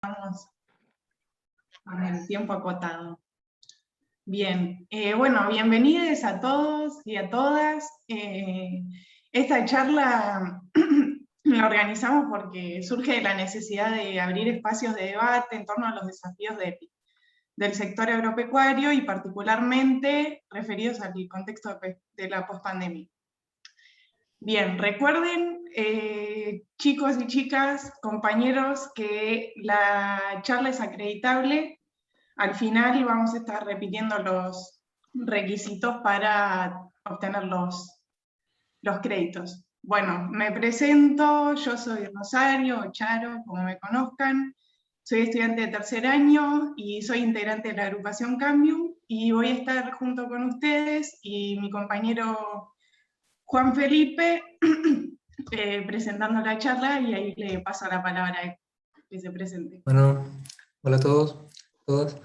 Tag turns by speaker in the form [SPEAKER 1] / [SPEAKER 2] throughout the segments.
[SPEAKER 1] Estamos con el tiempo acotado. Bien, bueno, bienvenidos a todos y a todas. Esta charla la organizamos porque surge de la necesidad de abrir espacios de debate en torno a los desafíos del sector agropecuario y particularmente referidos al contexto de la pospandemia. Bien, recuerden, chicos y chicas, compañeros, que la charla es acreditable. Al final vamos a estar repitiendo los requisitos para obtener los créditos. Bueno, me presento, yo soy Rosario, o Charo, como me conozcan. Soy estudiante de tercer año y soy integrante de la agrupación Cambium, y voy a estar junto con ustedes y mi compañero Juan Felipe presentando la charla, y ahí le paso la palabra a él, que se presente.
[SPEAKER 2] Bueno, hola a todos, todas.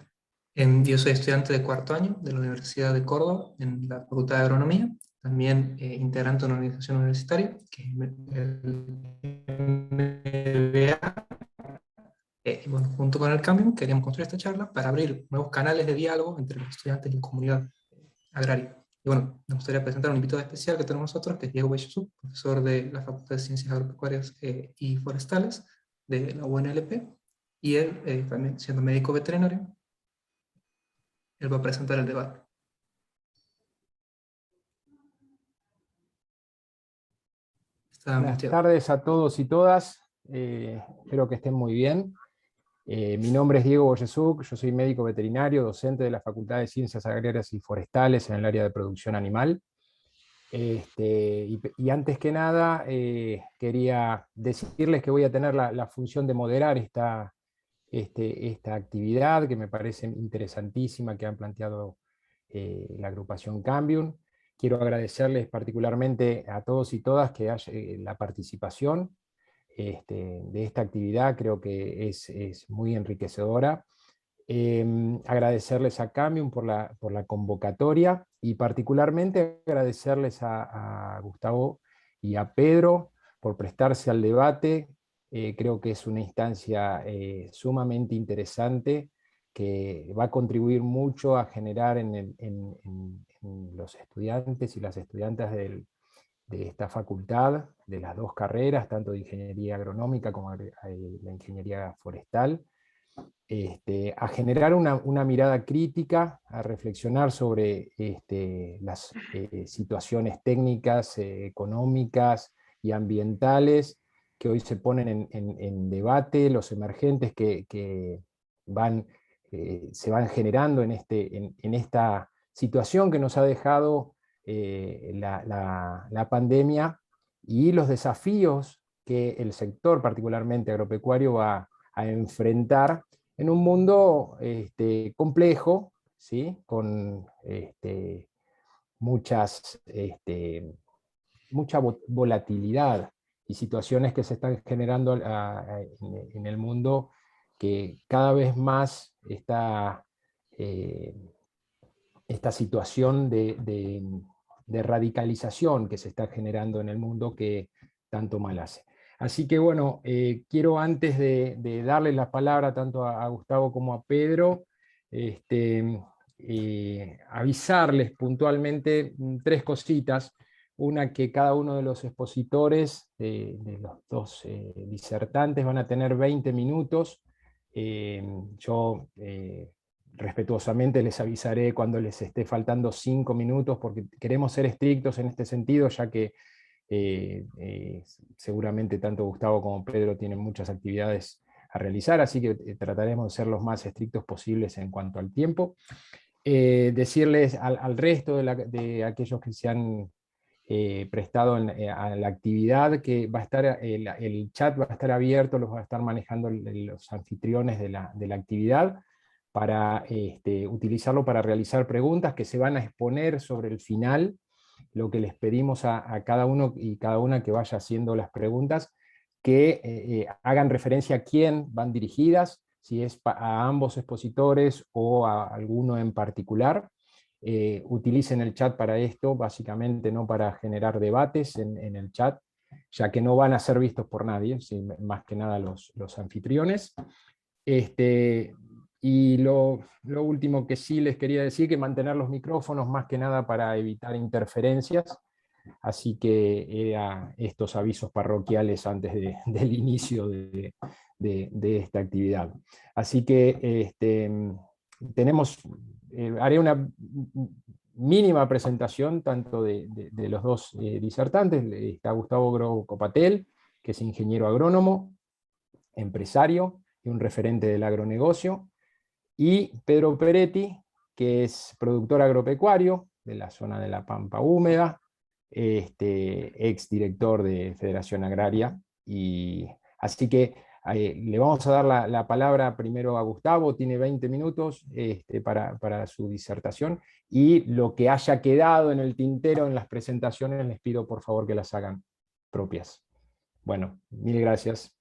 [SPEAKER 2] Yo soy estudiante de cuarto año de la Universidad de Córdoba, en la Facultad de Agronomía, también integrante de una organización universitaria, que es el MBA. Y bueno, junto con el Cambium queríamos construir esta charla para abrir nuevos canales de diálogo entre los estudiantes y la comunidad agraria. Y bueno, me gustaría presentar a un invitado especial que tenemos nosotros, que es Diego Bellezú, profesor de la Facultad de Ciencias Agropecuarias y Forestales de la UNLP, y él, también siendo médico veterinario, él va a presentar el debate.
[SPEAKER 3] Buenas tardes a todos y todas, espero que estén muy bien. Mi nombre es Diego Boyezuk, yo soy médico veterinario, docente de la Facultad de Ciencias Agrarias y Forestales en el área de producción animal. Y antes que nada, quería decirles que voy a tener la función de moderar esta actividad que me parece interesantísima, que han planteado la agrupación Cambium. Quiero agradecerles particularmente a todos y todas que haya la participación de esta actividad, creo que es muy enriquecedora. Agradecerles a Cambium por la convocatoria, y particularmente agradecerles a Gustavo y a Pedro por prestarse al debate. Creo que es una instancia sumamente interesante que va a contribuir mucho a generar en los estudiantes y las estudiantes de esta facultad, de las dos carreras, tanto de ingeniería agronómica como la ingeniería forestal, a generar una mirada crítica, a reflexionar sobre las situaciones técnicas, económicas y ambientales que hoy se ponen en debate, los emergentes que se van generando en esta situación que nos ha dejado la pandemia, y los desafíos que el sector, particularmente agropecuario, va a enfrentar en un mundo complejo, ¿sí? Con mucha volatilidad y situaciones que se están generando en el mundo, que cada vez más esta situación de radicalización que se está generando en el mundo, que tanto mal hace. Así que bueno, quiero, antes de darle la palabra tanto a Gustavo como a Pedro, avisarles puntualmente tres cositas. Una, que cada uno de los expositores, de los dos disertantes, van a tener 20 minutos. Yo respetuosamente les avisaré cuando les esté faltando 5 minutos, porque queremos ser estrictos en este sentido, ya que seguramente tanto Gustavo como Pedro tienen muchas actividades a realizar, así que trataremos de ser los más estrictos posibles en cuanto al tiempo. Decirles al resto de aquellos que se han prestado a la actividad, que va a estar el chat va a estar abierto, los va a estar manejando los anfitriones de la actividad, para utilizarlo para realizar preguntas que se van a exponer sobre el final. Lo que les pedimos a cada uno y cada una que vaya haciendo las preguntas, que hagan referencia a quién van dirigidas, si es a ambos expositores o a alguno en particular. Utilicen el chat para esto, básicamente no para generar debates en el chat, ya que no van a ser vistos por nadie, más que nada los anfitriones. Y lo último que sí les quería decir, que mantener los micrófonos más que nada para evitar interferencias, así que era estos avisos parroquiales antes del inicio de esta actividad. Así que haré una mínima presentación tanto de los dos disertantes. Está Gustavo Groco Patel, que es ingeniero agrónomo, empresario y un referente del agronegocio, y Pedro Peretti, que es productor agropecuario de la zona de la Pampa Húmeda, ex director de Federación Agraria. Y así que le vamos a dar la palabra primero a Gustavo, tiene 20 minutos para su disertación, y lo que haya quedado en el tintero en las presentaciones les pido por favor que las hagan propias. Bueno, mil gracias.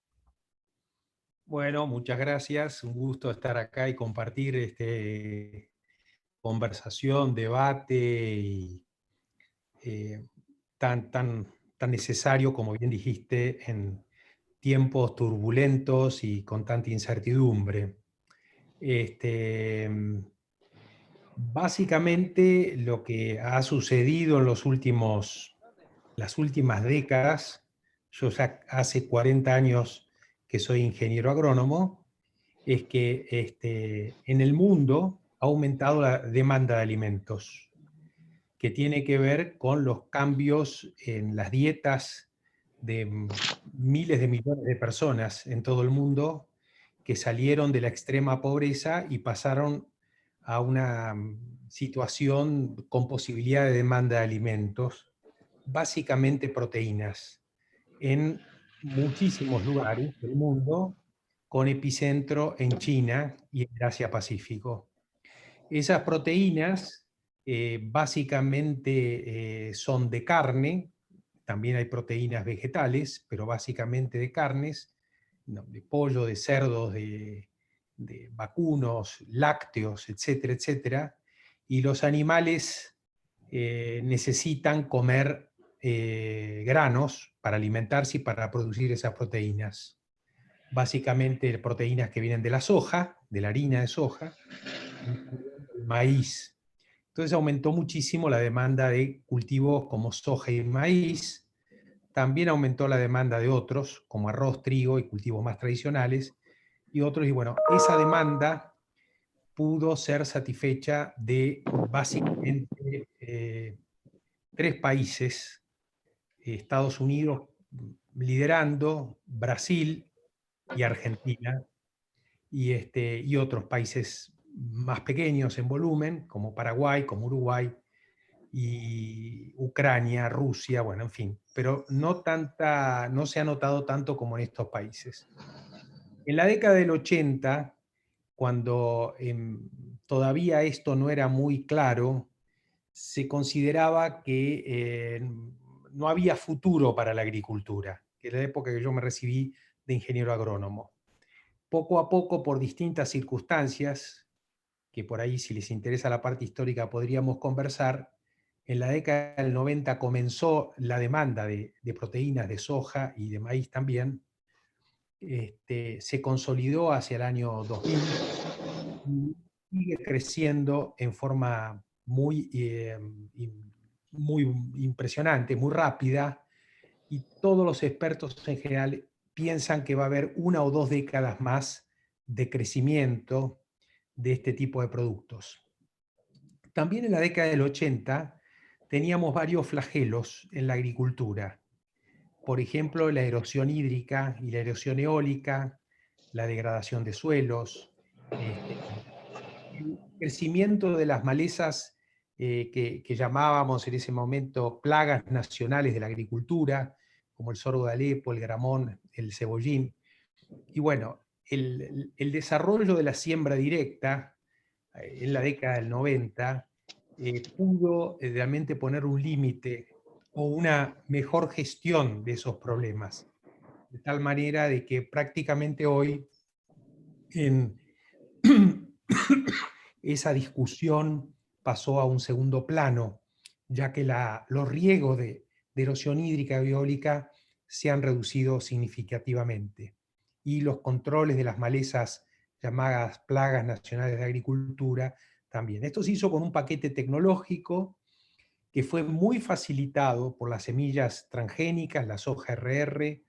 [SPEAKER 4] Bueno, muchas gracias, un gusto estar acá y compartir conversación, debate y, tan necesario, como bien dijiste, en tiempos turbulentos y con tanta incertidumbre. Básicamente lo que ha sucedido en las últimas décadas, yo ya hace 40 años que soy ingeniero agrónomo, es que en el mundo ha aumentado la demanda de alimentos, que tiene que ver con los cambios en las dietas de miles de millones de personas en todo el mundo que salieron de la extrema pobreza y pasaron a una situación con posibilidad de demanda de alimentos, básicamente proteínas, en muchísimos lugares del mundo, con epicentro en China y en Asia-Pacífico. Esas proteínas básicamente son de carne, también hay proteínas vegetales, pero básicamente de carnes, ¿no? De pollo, de cerdos, de vacunos, lácteos, etcétera, etcétera. Y los animales necesitan comer granos para alimentarse y para producir esas proteínas. Básicamente proteínas que vienen de la soja, de la harina de soja, el maíz. Entonces aumentó muchísimo la demanda de cultivos como soja y maíz. También aumentó la demanda de otros, como arroz, trigo y cultivos más tradicionales. Y otros, y bueno, esa demanda pudo ser satisfecha de básicamente 3 países, Estados Unidos liderando, Brasil y Argentina, y otros países más pequeños en volumen, como Paraguay, como Uruguay, y Ucrania, Rusia, bueno, en fin, pero no se ha notado tanto como en estos países. En la década del 80, cuando todavía esto no era muy claro, se consideraba que no había futuro para la agricultura, que era la época que yo me recibí de ingeniero agrónomo. Poco a poco, por distintas circunstancias, que por ahí si les interesa la parte histórica podríamos conversar, en la década del 90 comenzó la demanda de proteínas de soja y de maíz también, se consolidó hacia el año 2000 y sigue creciendo en forma muy impresionante, muy rápida, y todos los expertos en general piensan que va a haber 1 o 2 décadas más de crecimiento de este tipo de productos. También en la década del 80 teníamos varios flagelos en la agricultura. Por ejemplo, la erosión hídrica y la erosión eólica, la degradación de suelos, el crecimiento de las malezas que llamábamos en ese momento plagas nacionales de la agricultura, como el sorgo de Alepo, el gramón, el cebollín. Y bueno, el desarrollo de la siembra directa en la década del 90 pudo realmente poner un límite o una mejor gestión de esos problemas, de tal manera de que prácticamente hoy en esa discusión pasó a un segundo plano, ya que los riesgos de erosión hídrica y eólica se han reducido significativamente y los controles de las malezas llamadas plagas nacionales de agricultura también. Esto se hizo con un paquete tecnológico que fue muy facilitado por las semillas transgénicas, la soja RR,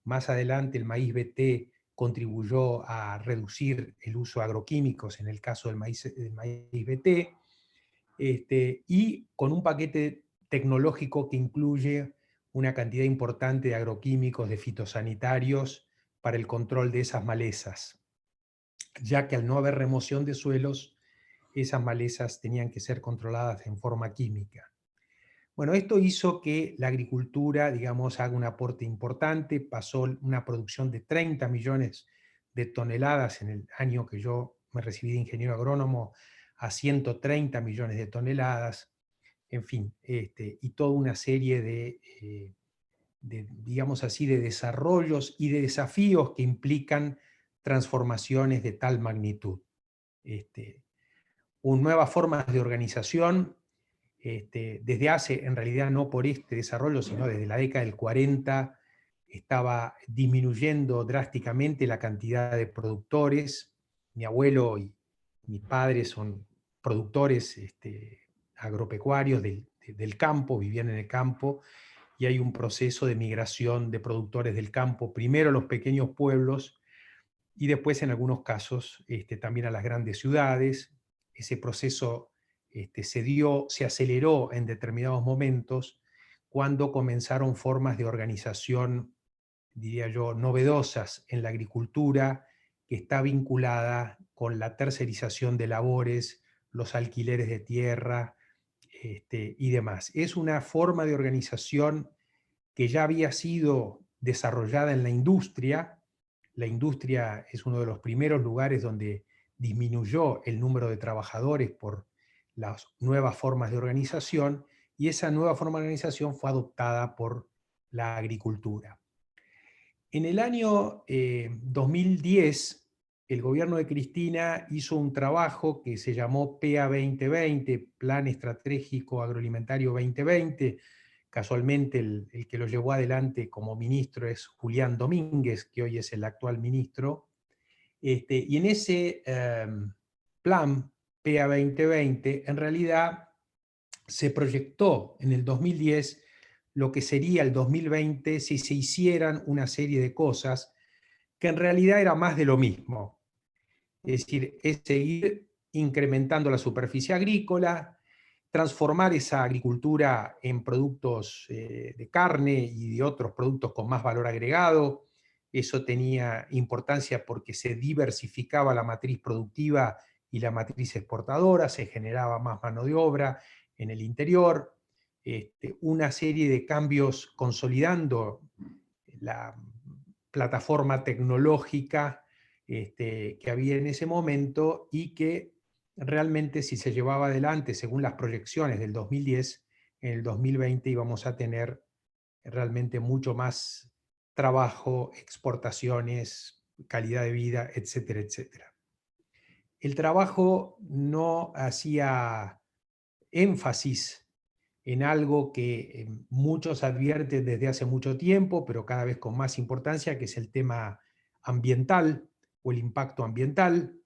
[SPEAKER 4] más adelante el maíz BT contribuyó a reducir el uso de agroquímicos en el caso del maíz BT, y con un paquete tecnológico que incluye una cantidad importante de agroquímicos, de fitosanitarios, para el control de esas malezas, ya que al no haber remoción de suelos, esas malezas tenían que ser controladas en forma química. Bueno, esto hizo que la agricultura, digamos, haga un aporte importante, pasó una producción de 30 millones de toneladas en el año que yo me recibí de ingeniero agrónomo, a 130 millones de toneladas, en fin, y toda una serie digamos así, de desarrollos y de desafíos que implican transformaciones de tal magnitud. Nuevas formas de organización, desde hace, en realidad no por este desarrollo, sino desde la década del 40, estaba disminuyendo drásticamente la cantidad de productores. Mi abuelo y mi padre son productores agropecuarios del campo, vivían en el campo, y hay un proceso de migración de productores del campo, primero a los pequeños pueblos, y después en algunos casos también a las grandes ciudades. Ese proceso se aceleró en determinados momentos cuando comenzaron formas de organización, diría yo, novedosas en la agricultura, que está vinculada con la tercerización de labores, los alquileres de tierra y demás. Es una forma de organización que ya había sido desarrollada en la industria. La industria es uno de los primeros lugares donde disminuyó el número de trabajadores por las nuevas formas de organización, y esa nueva forma de organización fue adoptada por la agricultura. En el año 2010, el gobierno de Cristina hizo un trabajo que se llamó PA 2020, Plan Estratégico Agroalimentario 2020. Casualmente el que lo llevó adelante como ministro es Julián Domínguez, que hoy es el actual ministro. Y en ese plan PA 2020, en realidad se proyectó en el 2010 lo que sería el 2020 si se hicieran una serie de cosas que en realidad era más de lo mismo. Es decir, es seguir incrementando la superficie agrícola, transformar esa agricultura en productos de carne y de otros productos con más valor agregado. Eso tenía importancia porque se diversificaba la matriz productiva y la matriz exportadora, se generaba más mano de obra en el interior, una serie de cambios consolidando la plataforma tecnológica que había en ese momento, y que realmente, si se llevaba adelante según las proyecciones del 2010, en el 2020 íbamos a tener realmente mucho más trabajo, exportaciones, calidad de vida, etcétera, etcétera. El trabajo no hacía énfasis en algo que muchos advierten desde hace mucho tiempo, pero cada vez con más importancia, que es el tema ambiental o el impacto ambiental.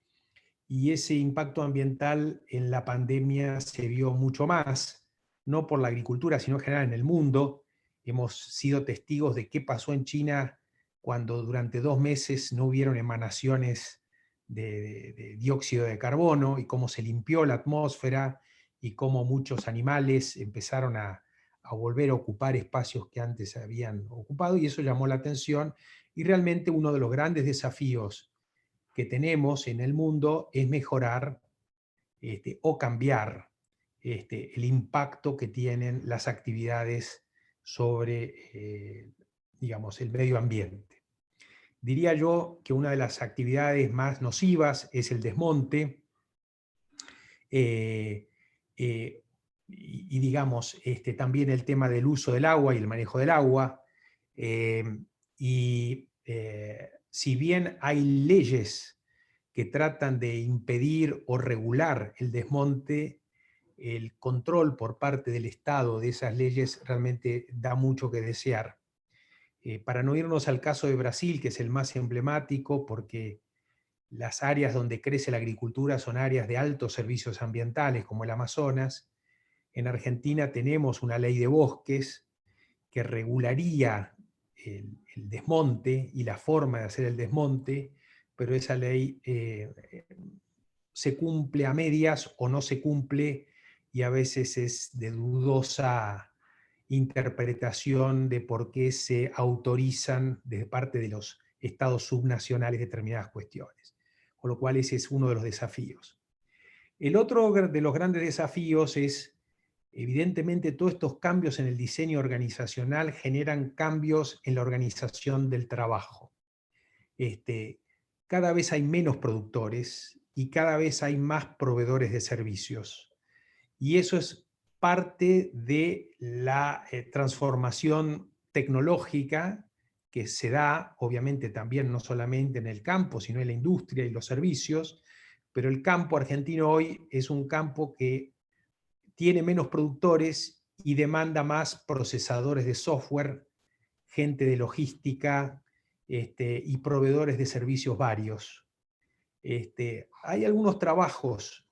[SPEAKER 4] Y ese impacto ambiental en la pandemia se vio mucho más, no por la agricultura, sino en general en el mundo. Hemos sido testigos de qué pasó en China cuando durante 2 meses no hubieron emanaciones de dióxido de carbono, y cómo se limpió la atmósfera, y cómo muchos animales empezaron a volver a ocupar espacios que antes habían ocupado, y eso llamó la atención. Y realmente uno de los grandes desafíos que tenemos en el mundo es mejorar o cambiar el impacto que tienen las actividades sobre digamos, el medio ambiente. Diría yo que una de las actividades más nocivas es el desmonte, y digamos, también el tema del uso del agua y el manejo del agua. Si bien hay leyes que tratan de impedir o regular el desmonte, el control por parte del Estado de esas leyes realmente da mucho que desear. Para no irnos al caso de Brasil, que es el más emblemático, porque las áreas donde crece la agricultura son áreas de altos servicios ambientales, como el Amazonas. En Argentina tenemos una ley de bosques que regularía el desmonte y la forma de hacer el desmonte, pero esa ley se cumple a medias o no se cumple, y a veces es de dudosa interpretación de por qué se autorizan de parte de los estados subnacionales determinadas cuestiones. Con lo cual ese es uno de los desafíos. El otro de los grandes desafíos es, evidentemente, todos estos cambios en el diseño organizacional generan cambios en la organización del trabajo. Cada vez hay menos productores y cada vez hay más proveedores de servicios. Y eso es parte de la transformación tecnológica que se da, obviamente también no solamente en el campo, sino en la industria y los servicios, pero el campo argentino hoy es un campo que tiene menos productores y demanda más procesadores de software, gente de logística y proveedores de servicios varios. Hay algunos trabajos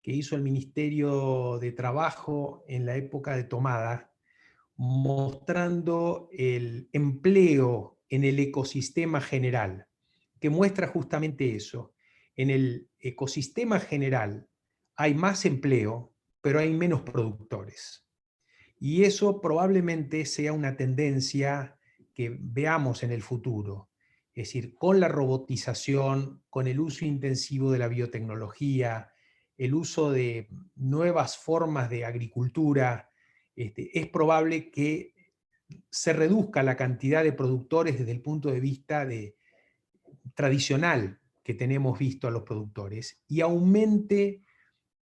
[SPEAKER 4] que hizo el Ministerio de Trabajo en la época de Tomada, mostrando el empleo en el ecosistema general, que muestra justamente eso. En el ecosistema general hay más empleo, pero hay menos productores. Y eso probablemente sea una tendencia que veamos en el futuro. Es decir, con la robotización, con el uso intensivo de la biotecnología, el uso de nuevas formas de agricultura, es probable que se reduzca la cantidad de productores desde el punto de vista tradicional que tenemos visto a los productores y aumente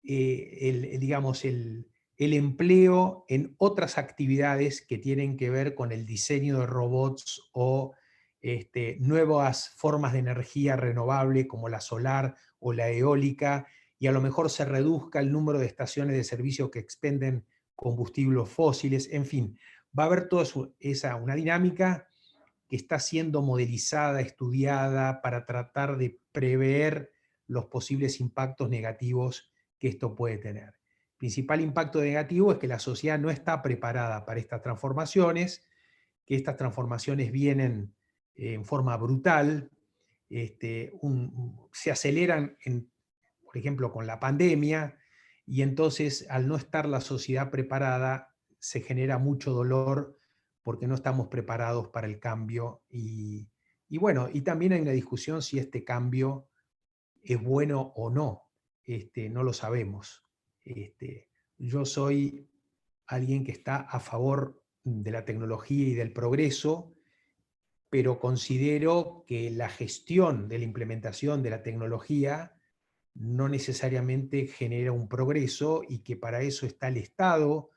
[SPEAKER 4] digamos, el empleo en otras actividades que tienen que ver con el diseño de robots o nuevas formas de energía renovable como la solar o la eólica, y a lo mejor se reduzca el número de estaciones de servicio que expenden combustibles fósiles. En fin, va a haber toda una dinámica que está siendo modelizada, estudiada para tratar de prever los posibles impactos negativos que esto puede tener. El principal impacto negativo es que la sociedad no está preparada para estas transformaciones, que estas transformaciones vienen en forma brutal, se aceleran, por ejemplo, con la pandemia, y entonces al no estar la sociedad preparada se genera mucho dolor porque no estamos preparados para el cambio, y bueno, y también hay una discusión si este cambio es bueno o no, no lo sabemos. Yo soy alguien que está a favor de la tecnología y del progreso, pero considero que la gestión de la implementación de la tecnología no necesariamente genera un progreso, y que para eso está el Estado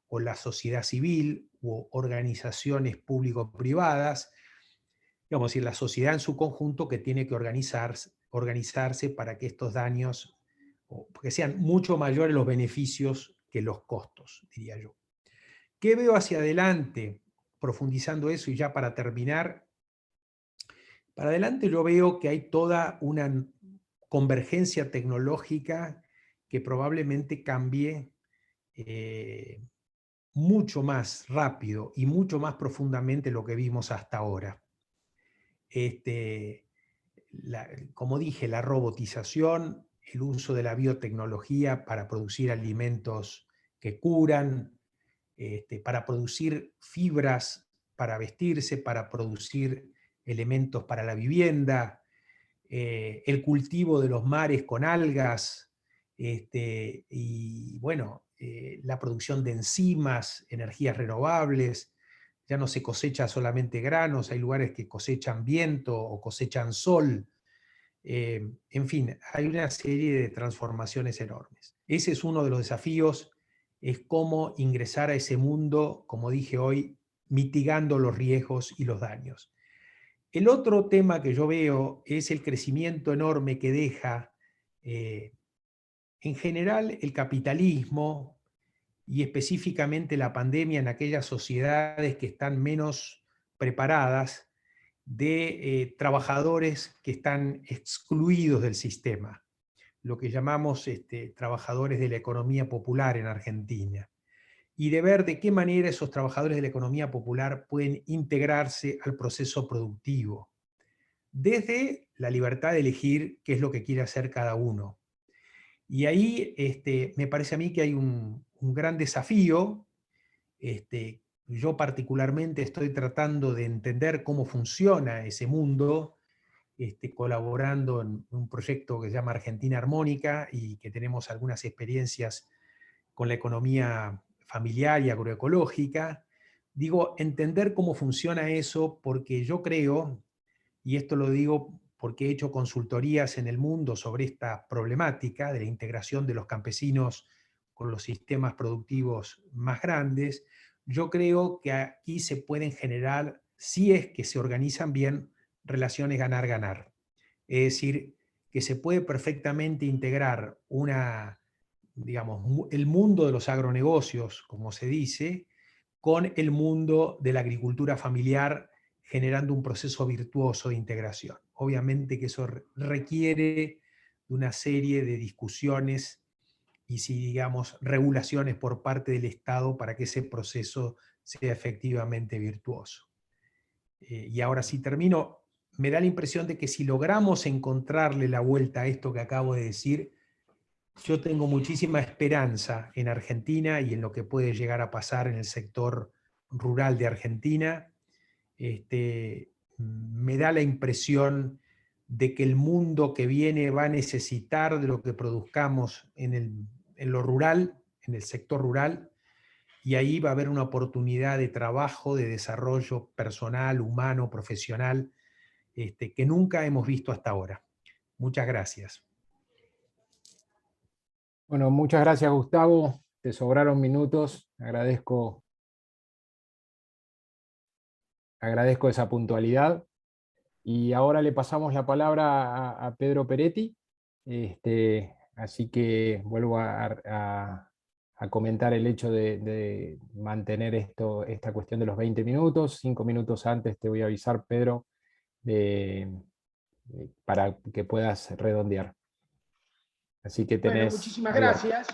[SPEAKER 4] o la sociedad civil u organizaciones público-privadas, digamos, decir, la sociedad en su conjunto, que tiene que organizarse para que estos daños, que sean mucho mayores los beneficios que los costos, diría yo. ¿Qué veo hacia adelante? Profundizando eso, y ya para terminar, para adelante yo veo que hay toda una convergencia tecnológica que probablemente cambie mucho más rápido y mucho más profundamente lo que vimos hasta ahora. Como dije, la robotización, el uso de la biotecnología para producir alimentos que curan, para producir fibras para vestirse, para producir elementos para la vivienda, el cultivo de los mares con algas, y bueno, la producción de enzimas, energías renovables. Ya no se cosecha solamente granos, hay lugares que cosechan viento o cosechan sol. En fin, hay una serie de transformaciones enormes. Ese es uno de los desafíos, es cómo ingresar a ese mundo, como dije hoy, mitigando los riesgos y los daños. El otro tema que yo veo es el crecimiento enorme que deja en general el capitalismo, y específicamente la pandemia, en aquellas sociedades que están menos preparadas, de trabajadores que están excluidos del sistema, lo que llamamos trabajadores de la economía popular en Argentina, y de ver de qué manera esos trabajadores de la economía popular pueden integrarse al proceso productivo, desde la libertad de elegir qué es lo que quiere hacer cada uno. Y ahí me parece a mí que hay un gran desafío. Yo particularmente estoy tratando de entender cómo funciona ese mundo, colaborando en un proyecto que se llama Argentina Armónica y que tenemos algunas experiencias con la economía familiar y agroecológica. Digo, entender cómo funciona eso, porque yo creo, y esto lo digo porque he hecho consultorías en el mundo sobre esta problemática de la integración de los campesinos con los sistemas productivos más grandes, yo creo que aquí se pueden generar, si es que se organizan bien, relaciones ganar-ganar. Es decir, que se puede perfectamente integrar digamos, el mundo de los agronegocios, como se dice, con el mundo de la agricultura familiar, generando un proceso virtuoso de integración. Obviamente que eso requiere de una serie de discusiones y, si digamos, regulaciones por parte del Estado para que ese proceso sea efectivamente virtuoso. Y ahora sí termino. Me da la impresión de que si logramos encontrarle la vuelta a esto que acabo de decir, yo tengo muchísima esperanza en Argentina y en lo que puede llegar a pasar en el sector rural de Argentina. Me da la impresión de que el mundo que viene va a necesitar de lo que produzcamos en lo rural, en el sector rural, y ahí va a haber una oportunidad de trabajo, de desarrollo personal, humano, profesional, que nunca hemos visto hasta ahora. Muchas gracias.
[SPEAKER 3] Bueno, muchas gracias, Gustavo. Te sobraron minutos. Agradezco esa puntualidad. Y ahora le pasamos la palabra a Pedro Peretti. Así que vuelvo a comentar el hecho de mantener esta cuestión de los 20 minutos. 5 minutos antes te voy a avisar, Pedro, para que puedas redondear. Así que tenés...
[SPEAKER 5] Bueno, muchísimas gracias.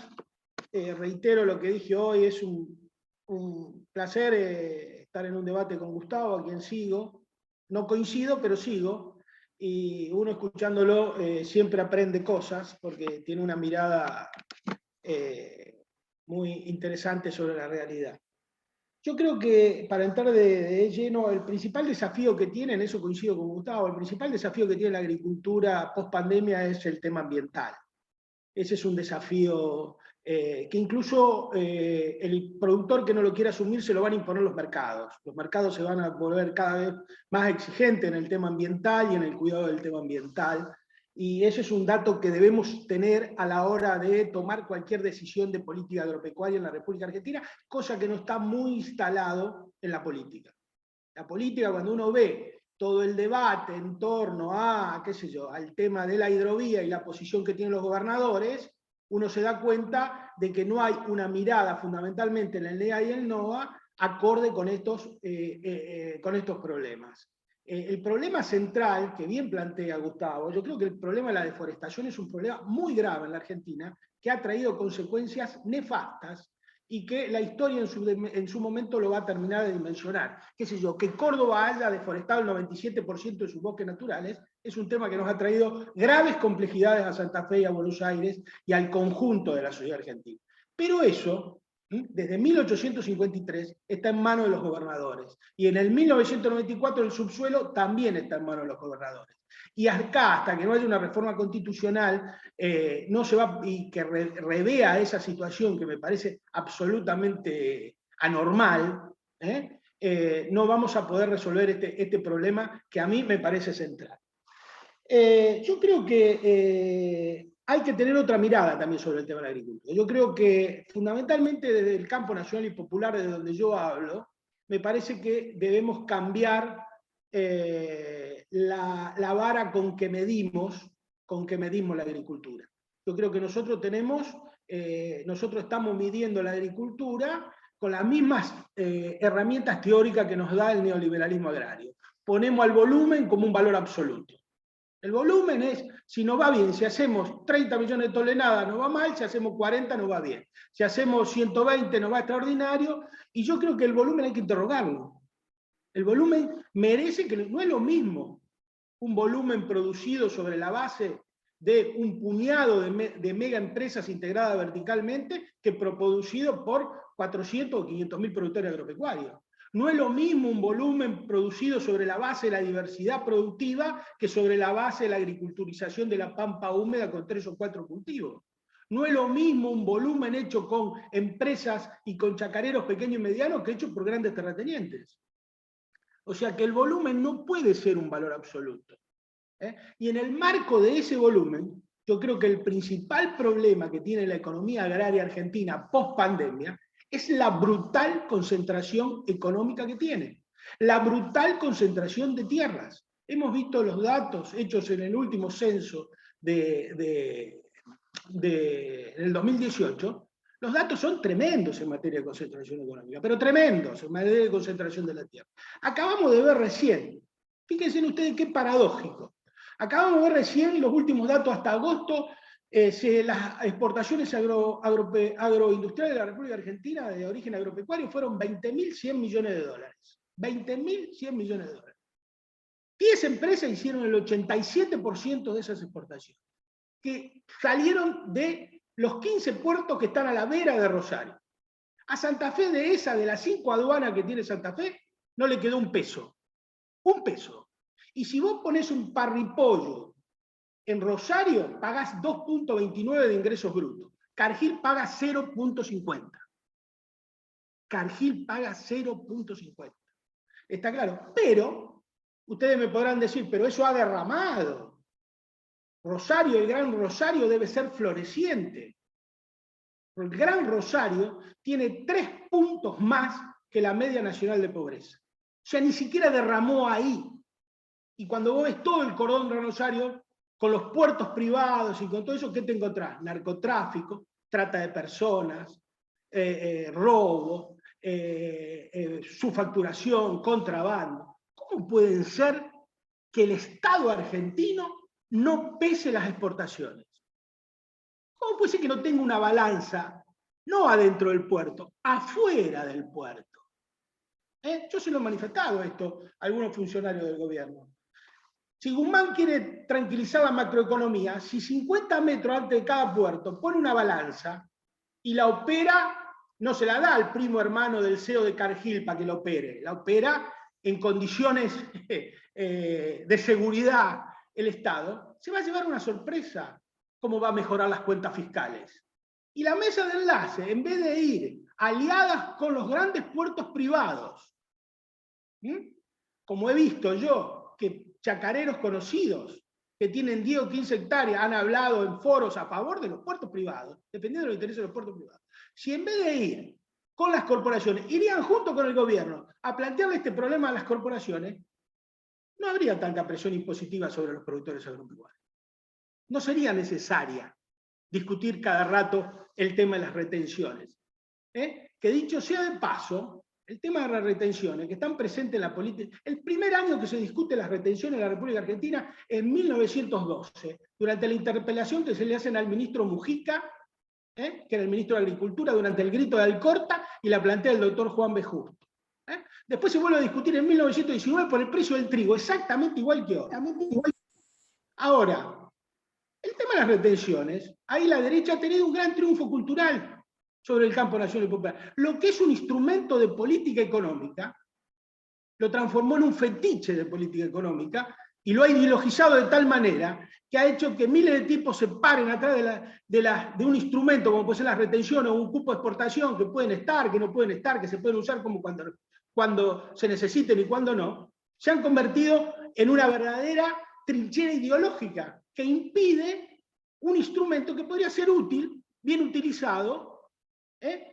[SPEAKER 5] Reitero lo que dije hoy, es un placer estar en un debate con Gustavo, a quien sigo. No coincido, pero sigo. Y uno escuchándolo siempre aprende cosas, porque tiene una mirada muy interesante sobre la realidad. Yo creo que, para entrar de lleno, el principal desafío que tiene, en eso coincido con Gustavo, el principal desafío que tiene la agricultura post-pandemia es el tema ambiental. Ese es un desafío que incluso el productor que no lo quiera asumir se lo van a imponer los mercados. Los mercados se van a volver cada vez más exigentes en el tema ambiental y en el cuidado del tema ambiental. Y ese es un dato que debemos tener a la hora de tomar cualquier decisión de política agropecuaria en la República Argentina, cosa que no está muy instalado en la política. La política, cuando uno ve todo el debate en torno a, qué sé yo, al tema de la hidrovía y la posición que tienen los gobernadores, uno se da cuenta de que no hay una mirada fundamentalmente en el NEA y el NOA acorde con estos problemas. El problema central, que bien plantea Gustavo, yo creo que el problema de la deforestación es un problema muy grave en la Argentina, que ha traído consecuencias nefastas y que la historia en su momento lo va a terminar de dimensionar. Qué sé yo, que Córdoba haya deforestado el 97% de sus bosques naturales es un tema que nos ha traído graves complejidades a Santa Fe y a Buenos Aires y al conjunto de la sociedad argentina. Pero eso, desde 1853, está en manos de los gobernadores. Y en el 1994 el subsuelo también está en manos de los gobernadores. Y acá, hasta que no haya una reforma constitucional, no se va, y que revea esa situación que me parece absolutamente anormal, no vamos a poder resolver este problema que a mí me parece central. Yo creo que hay que tener otra mirada también sobre el tema de la agricultura. Yo creo que fundamentalmente desde el campo nacional y popular, de donde yo hablo, me parece que debemos cambiar la vara con que medimos la agricultura. Yo creo que nosotros estamos midiendo la agricultura con las mismas herramientas teóricas que nos da el neoliberalismo agrario. ponemos al volumen como un valor absoluto. El volumen es, si nos va bien, si hacemos 30 millones de toneladas nos va mal, si hacemos 40 nos va bien. Si hacemos 120 nos va extraordinario, y yo creo que el volumen hay que interrogarlo. El volumen merece, que no es lo mismo un volumen producido sobre la base de un puñado de mega empresas integradas verticalmente que producido por 400 o 500 mil productores agropecuarios. No es lo mismo un volumen producido sobre la base de la diversidad productiva que sobre la base de la agriculturización de la pampa húmeda con 3 o 4 cultivos. No es lo mismo un volumen hecho con empresas y con chacareros pequeños y medianos que hecho por grandes terratenientes. O sea que el volumen no puede ser un valor absoluto. Y en el marco de ese volumen, yo creo que el principal problema que tiene la economía agraria argentina post-pandemia es la brutal concentración económica que tiene, la brutal concentración de tierras. Hemos visto los datos hechos en el último censo del 2018, los datos son tremendos en materia de concentración económica, pero tremendos en materia de concentración de la tierra. Acabamos de ver recién, fíjense ustedes qué paradójico, acabamos de ver recién los últimos datos hasta agosto. Las exportaciones agroindustriales de la República Argentina de origen agropecuario fueron 20.100 millones de dólares. 20.100 millones de dólares. 10 empresas hicieron el 87% de esas exportaciones, que salieron de los 15 puertos que están a la vera de Rosario. A Santa Fe de las 5 aduanas que tiene Santa Fe, no le quedó un peso. Un peso. Y si vos ponés un parripollo en Rosario, pagás 2.29 de ingresos brutos. Cargill paga 0.50. Cargill paga 0.50. Está claro. Pero, ustedes me podrán decir, pero eso ha derramado. Rosario, el Gran Rosario debe ser floreciente. El Gran Rosario tiene 3 puntos más que la media nacional de pobreza. O sea, ni siquiera derramó ahí. Y cuando vos ves todo el cordón de Rosario, con los puertos privados y con todo eso, ¿qué te encontrás? Narcotráfico, trata de personas, robo, subfacturación, contrabando. ¿Cómo puede ser que el Estado argentino no pese las exportaciones? ¿Cómo puede ser que no tenga una balanza, no adentro del puerto, afuera del puerto? Yo se lo he manifestado esto a algunos funcionarios del gobierno. Si Guzmán quiere tranquilizar la macroeconomía, si 50 metros antes de cada puerto pone una balanza y la opera, no se la da al primo hermano del CEO de Cargill para que la opere, la opera en condiciones de seguridad el Estado, se va a llevar una sorpresa cómo va a mejorar las cuentas fiscales. Y la mesa de enlace, en vez de ir aliadas con los grandes puertos privados, como he visto yo, que chacareros conocidos que tienen 10 o 15 hectáreas han hablado en foros a favor de los puertos privados, dependiendo de los intereses de los puertos privados. Si en vez de ir con las corporaciones, irían junto con el gobierno a plantearle este problema a las corporaciones, no habría tanta presión impositiva sobre los productores agropecuarios. No sería necesaria discutir cada rato el tema de las retenciones. Que dicho sea de paso, el tema de las retenciones que están presentes en la política, el primer año que se discute las retenciones en la República Argentina, en 1912, durante la interpelación que se le hacen al ministro Mujica, que era el ministro de Agricultura, durante el grito de Alcorta, y la plantea el doctor Juan B. Justo. Después se vuelve a discutir en 1919 por el precio del trigo, exactamente igual que ahora. Ahora, el tema de las retenciones, ahí la derecha ha tenido un gran triunfo cultural sobre el campo nacional y popular. Lo que es un instrumento de política económica, lo transformó en un fetiche de política económica y lo ha ideologizado de tal manera que ha hecho que miles de tipos se paren atrás de un instrumento como puede ser las retenciones o un cupo de exportación que pueden estar, que no pueden estar, que se pueden usar como cuando se necesiten y cuando no, se han convertido en una verdadera trinchera ideológica que impide un instrumento que podría ser útil, bien utilizado,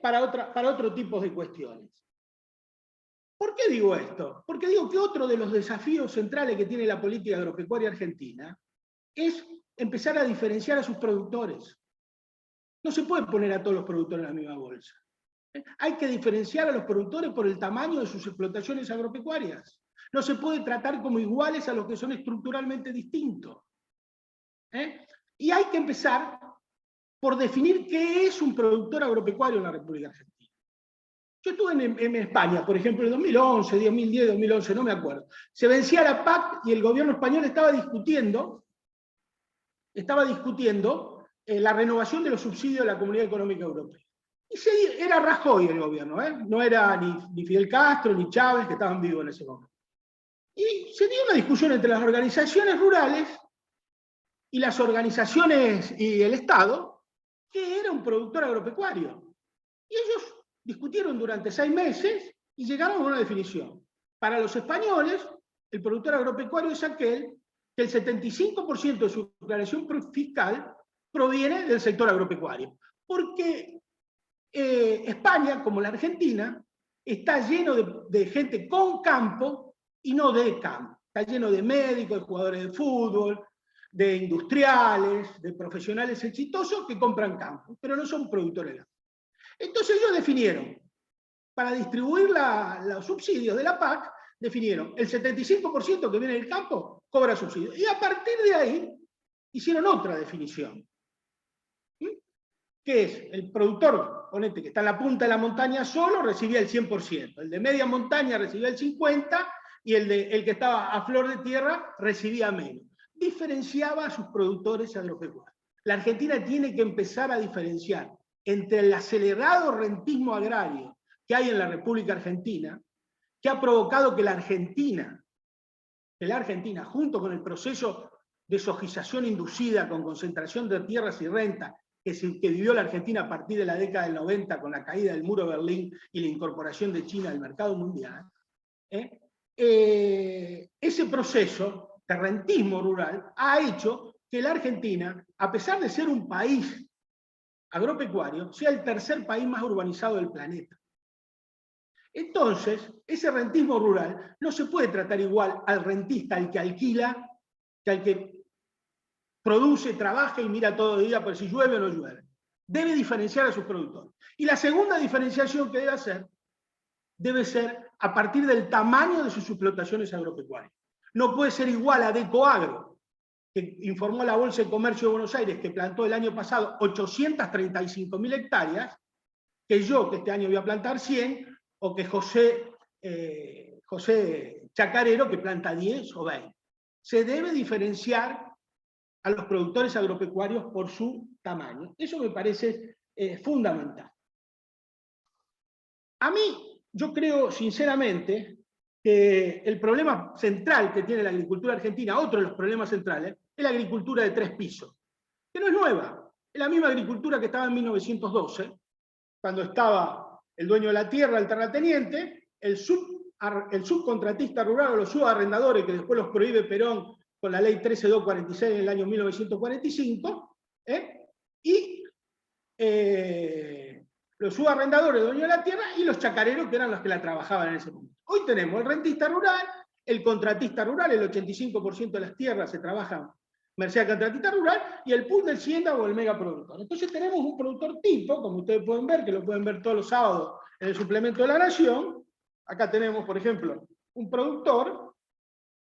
[SPEAKER 5] para otro tipo de cuestiones. ¿Por qué digo esto? Porque digo que otro de los desafíos centrales que tiene la política agropecuaria argentina es empezar a diferenciar a sus productores. No se puede poner a todos los productores en la misma bolsa. Hay que diferenciar a los productores por el tamaño de sus explotaciones agropecuarias. No se puede tratar como iguales a los que son estructuralmente distintos. Y hay que empezar por definir qué es un productor agropecuario en la República Argentina. Yo estuve en España, por ejemplo, en 2011, 2010, 2011, no me acuerdo. Se vencía la PAC y el gobierno español estaba discutiendo la renovación de los subsidios de la Comunidad Económica Europea. Y era Rajoy el gobierno, no era ni Fidel Castro ni Chávez, que estaban vivos en ese momento. Y se dio una discusión entre las organizaciones rurales y las organizaciones y el Estado, que era un productor agropecuario. Y ellos discutieron durante 6 meses y llegaron a una definición. Para los españoles, el productor agropecuario es aquel que el 75% de su declaración fiscal proviene del sector agropecuario. Porque España, como la Argentina, está lleno de gente con campo y no de campo. Está lleno de médicos, de jugadores de fútbol, de industriales, de profesionales exitosos que compran campo, pero no son productores. Entonces ellos definieron, para distribuir los subsidios de la PAC, definieron el 75% que viene del campo cobra subsidios. Y a partir de ahí hicieron otra definición. Que es el productor, ponete, que está en la punta de la montaña solo, recibía el 100%. El de media montaña recibía el 50%, y el que estaba a flor de tierra recibía menos. Diferenciaba a sus productores agropecuarios. La Argentina tiene que empezar a diferenciar entre el acelerado rentismo agrario que hay en la República Argentina, que ha provocado que la Argentina, junto con el proceso de sojización inducida con concentración de tierras y rentas que vivió la Argentina a partir de la década del 90 con la caída del muro de Berlín y la incorporación de China al mercado mundial, ese proceso de rentismo rural ha hecho que la Argentina, a pesar de ser un país agropecuario, sea el tercer país más urbanizado del planeta. Entonces, ese rentismo rural no se puede tratar igual al rentista, al que alquila, que al que produce, trabaja y mira todo el día por si llueve o no llueve. Debe diferenciar a sus productores. Y la segunda diferenciación que debe hacer, debe ser a partir del tamaño de sus explotaciones agropecuarias. No puede ser igual a Decoagro, que informó la Bolsa de Comercio de Buenos Aires, que plantó el año pasado 835.000 hectáreas, que yo, que este año voy a plantar 100, o que José Chacarero, que planta 10 o 20. Se debe diferenciar a los productores agropecuarios por su tamaño. Eso me parece fundamental. A mí, yo creo sinceramente que el problema central que tiene la agricultura argentina, otro de los problemas centrales, es la agricultura de 3 pisos, que no es nueva, es la misma agricultura que estaba en 1912, cuando estaba el dueño de la tierra, el terrateniente, el subcontratista rural o los subarrendadores, que después los prohíbe Perón con la ley 13246 en el año 1945, y los subarrendadores, dueños de la tierra, y los chacareros, que eran los que la trabajaban en ese momento. Hoy tenemos el rentista rural, el contratista rural, el 85% de las tierras se trabajan merced al contratista rural, y el pool del Cienda o el megaproductor. Entonces tenemos un productor tipo, como ustedes pueden ver, que lo pueden ver todos los sábados en el suplemento de La Nación. Acá tenemos, por ejemplo, un productor,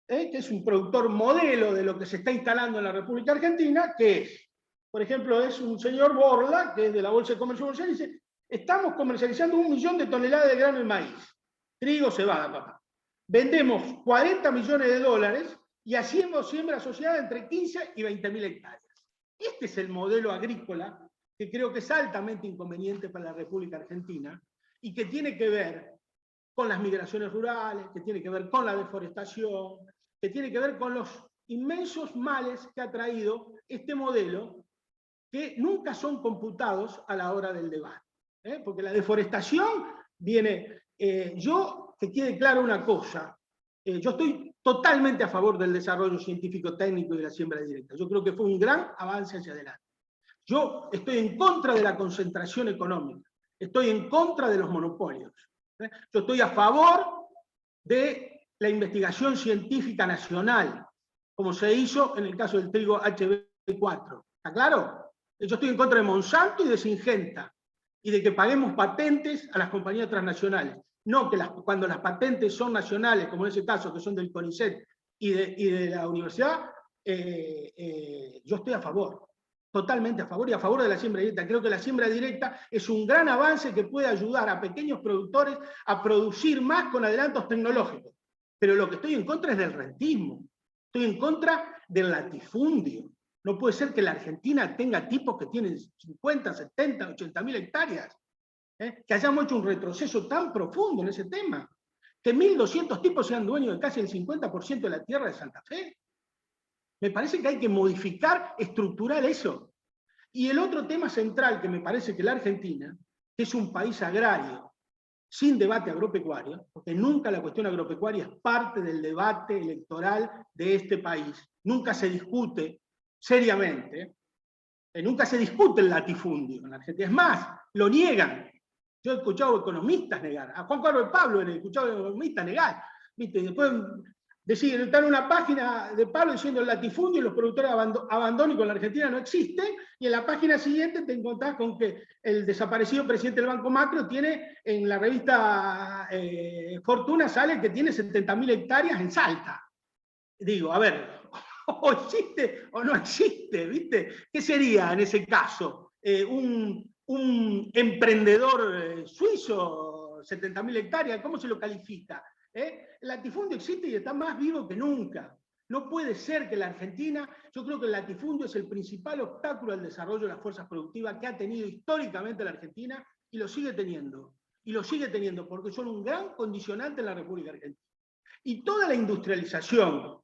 [SPEAKER 5] que es un productor modelo de lo que se está instalando en la República Argentina, que es, por ejemplo, es un señor Borla, que es de la Bolsa de Comercio de Buenos Aires, y dice, estamos comercializando 1 millón de toneladas de grano de maíz, trigo, cebada, papá. Vendemos 40 millones de dólares y hacemos siembra asociada entre 15 y 20.000 hectáreas. Este es el modelo agrícola que creo que es altamente inconveniente para la República Argentina y que tiene que ver con las migraciones rurales, que tiene que ver con la deforestación, que tiene que ver con los inmensos males que ha traído este modelo, que nunca son computados a la hora del debate. Porque la deforestación viene... yo, que quede claro una cosa, yo estoy totalmente a favor del desarrollo científico-técnico y de la siembra directa. Yo creo que fue un gran avance hacia adelante. Yo estoy en contra de la concentración económica, estoy en contra de los monopolios. Yo estoy a favor de la investigación científica nacional, como se hizo en el caso del trigo HB4. ¿Está claro? Yo estoy en contra de Monsanto y de Syngenta, y de que paguemos patentes a las compañías transnacionales. no que cuando las patentes son nacionales, como en ese caso, que son del CONICET y de la universidad, yo estoy a favor, totalmente a favor, y a favor de la siembra directa. Creo que la siembra directa es un gran avance que puede ayudar a pequeños productores a producir más con adelantos tecnológicos. Pero lo que estoy en contra es del rentismo, estoy en contra del latifundio. No puede ser que la Argentina tenga tipos que tienen 50, 70, 80 mil hectáreas, que hayamos hecho un retroceso tan profundo en ese tema, que 1.200 tipos sean dueños de casi el 50% de la tierra de Santa Fe. Me parece que hay que modificar estructural eso. Y el otro tema central que me parece que la Argentina, que es un país agrario, sin debate agropecuario, porque nunca la cuestión agropecuaria es parte del debate electoral de este país, nunca se discute seriamente, nunca se discute el latifundio en la Argentina. Es más, lo niegan. Yo he escuchado economistas negar, a Juan Carlos de Pablo he escuchado economistas negar, ¿viste? Y después decir, está en una página de Pablo diciendo el latifundio y los productores abandónicos en la Argentina no existen, y en la página siguiente te encontrás con que el desaparecido presidente del Banco Macro tiene, en la revista Fortuna sale que tiene 70.000 hectáreas en Salta. Digo, a ver, o existe o no existe, ¿viste? ¿Qué sería en ese caso? Un emprendedor suizo, 70.000 hectáreas, ¿cómo se lo califica? El latifundio existe y está más vivo que nunca. No puede ser que la Argentina, yo creo que el latifundio es el principal obstáculo al desarrollo de las fuerzas productivas que ha tenido históricamente la Argentina y lo sigue teniendo. Y lo sigue teniendo porque son un gran condicionante en la República Argentina. Y toda la industrialización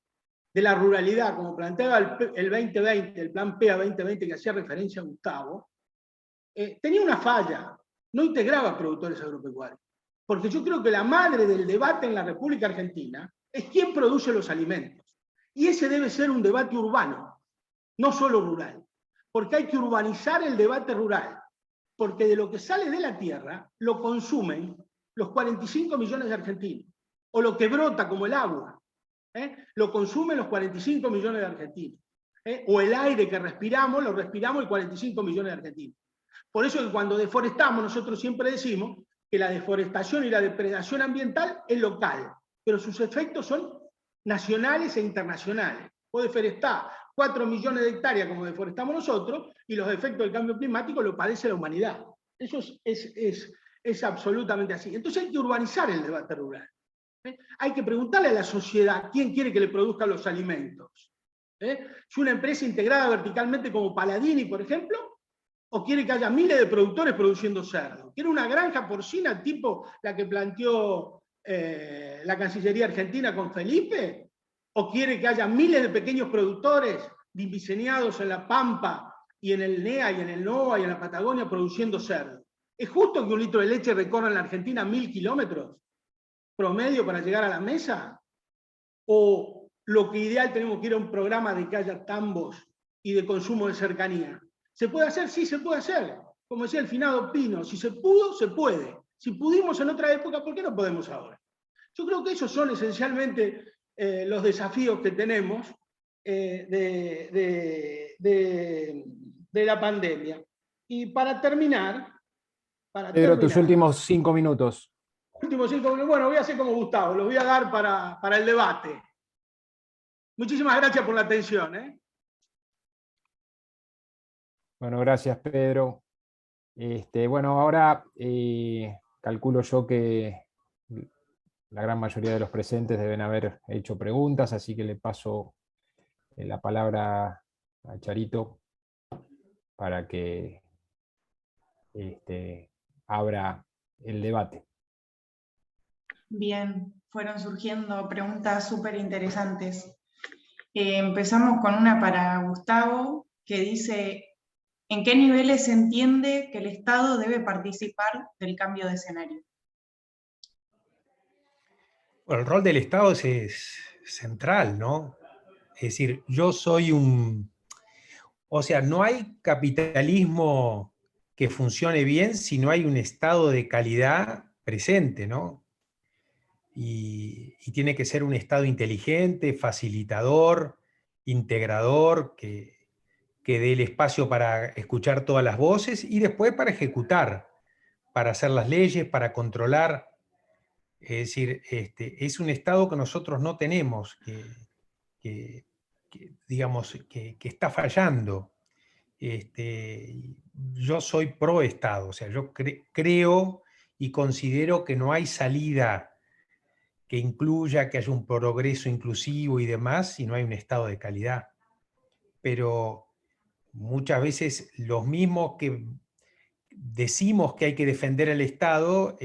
[SPEAKER 5] de la ruralidad, como planteaba el 2020, el plan PEA 2020 que hacía referencia a Gustavo, tenía una falla, no integraba productores agropecuarios. Porque yo creo que la madre del debate en la República Argentina es quién produce los alimentos. Y ese debe ser un debate urbano, no solo rural. Porque hay que urbanizar el debate rural. Porque de lo que sale de la tierra lo consumen los 45 millones de argentinos. O lo que brota como el agua, lo consumen los 45 millones de argentinos. O el aire que respiramos, lo respiramos el 45 millones de argentinos. Por eso que cuando deforestamos, nosotros siempre decimos que la deforestación y la depredación ambiental es local, pero sus efectos son nacionales e internacionales. Vos deforestás 4 millones de hectáreas como deforestamos nosotros, y los efectos del cambio climático lo padece la humanidad. Eso es absolutamente así. Entonces hay que urbanizar el debate rural. Hay que preguntarle a la sociedad quién quiere que le produzcan los alimentos. Si una empresa integrada verticalmente como Paladini, por ejemplo, o quiere que haya miles de productores produciendo cerdo. ¿Quiere una granja porcina tipo la que planteó la Cancillería Argentina con Felipe? ¿O quiere que haya miles de pequeños productores diseñados en la Pampa y en el NEA y en el NOA y en la Patagonia produciendo cerdo? ¿Es justo que un litro de leche recorra en la Argentina 1.000 kilómetros promedio para llegar a la mesa? ¿O lo que ideal tenemos que ir a un programa de que haya tambos y de consumo de cercanía? ¿Se puede hacer? Sí, se puede hacer. Como decía el finado Pino, si se pudo, se puede. Si pudimos en otra época, ¿por qué no podemos ahora? Yo creo que esos son esencialmente los desafíos que tenemos de la pandemia. Y para terminar...
[SPEAKER 3] Pedro, tus últimos 5 minutos.
[SPEAKER 5] Últimos 5 minutos. Bueno, voy a hacer como Gustavo, los voy a dar para el debate. Muchísimas gracias por la atención.
[SPEAKER 3] Bueno, gracias, Pedro. Bueno, ahora calculo yo que la gran mayoría de los presentes deben haber hecho preguntas, así que le paso la palabra a Charito para que abra el debate.
[SPEAKER 1] Bien, fueron surgiendo preguntas súper interesantes. Empezamos con una para Gustavo, que dice: ¿en qué niveles se entiende que el Estado debe participar del cambio de escenario?
[SPEAKER 4] Bueno, el rol del Estado es central, ¿no? Es decir, yo soy o sea, no hay capitalismo que funcione bien si no hay un Estado de calidad presente, ¿no? Y tiene que ser un Estado inteligente, facilitador, integrador, que dé el espacio para escuchar todas las voces y después para ejecutar, para hacer las leyes, para controlar Es decir, es un Estado que nosotros no tenemos, digamos, que está fallando. Yo soy pro Estado, o sea, yo creo y considero que no hay salida que incluya, que haya un progreso inclusivo y demás, si no hay un Estado de calidad. Pero muchas veces los mismos que decimos que hay que defender el Estado,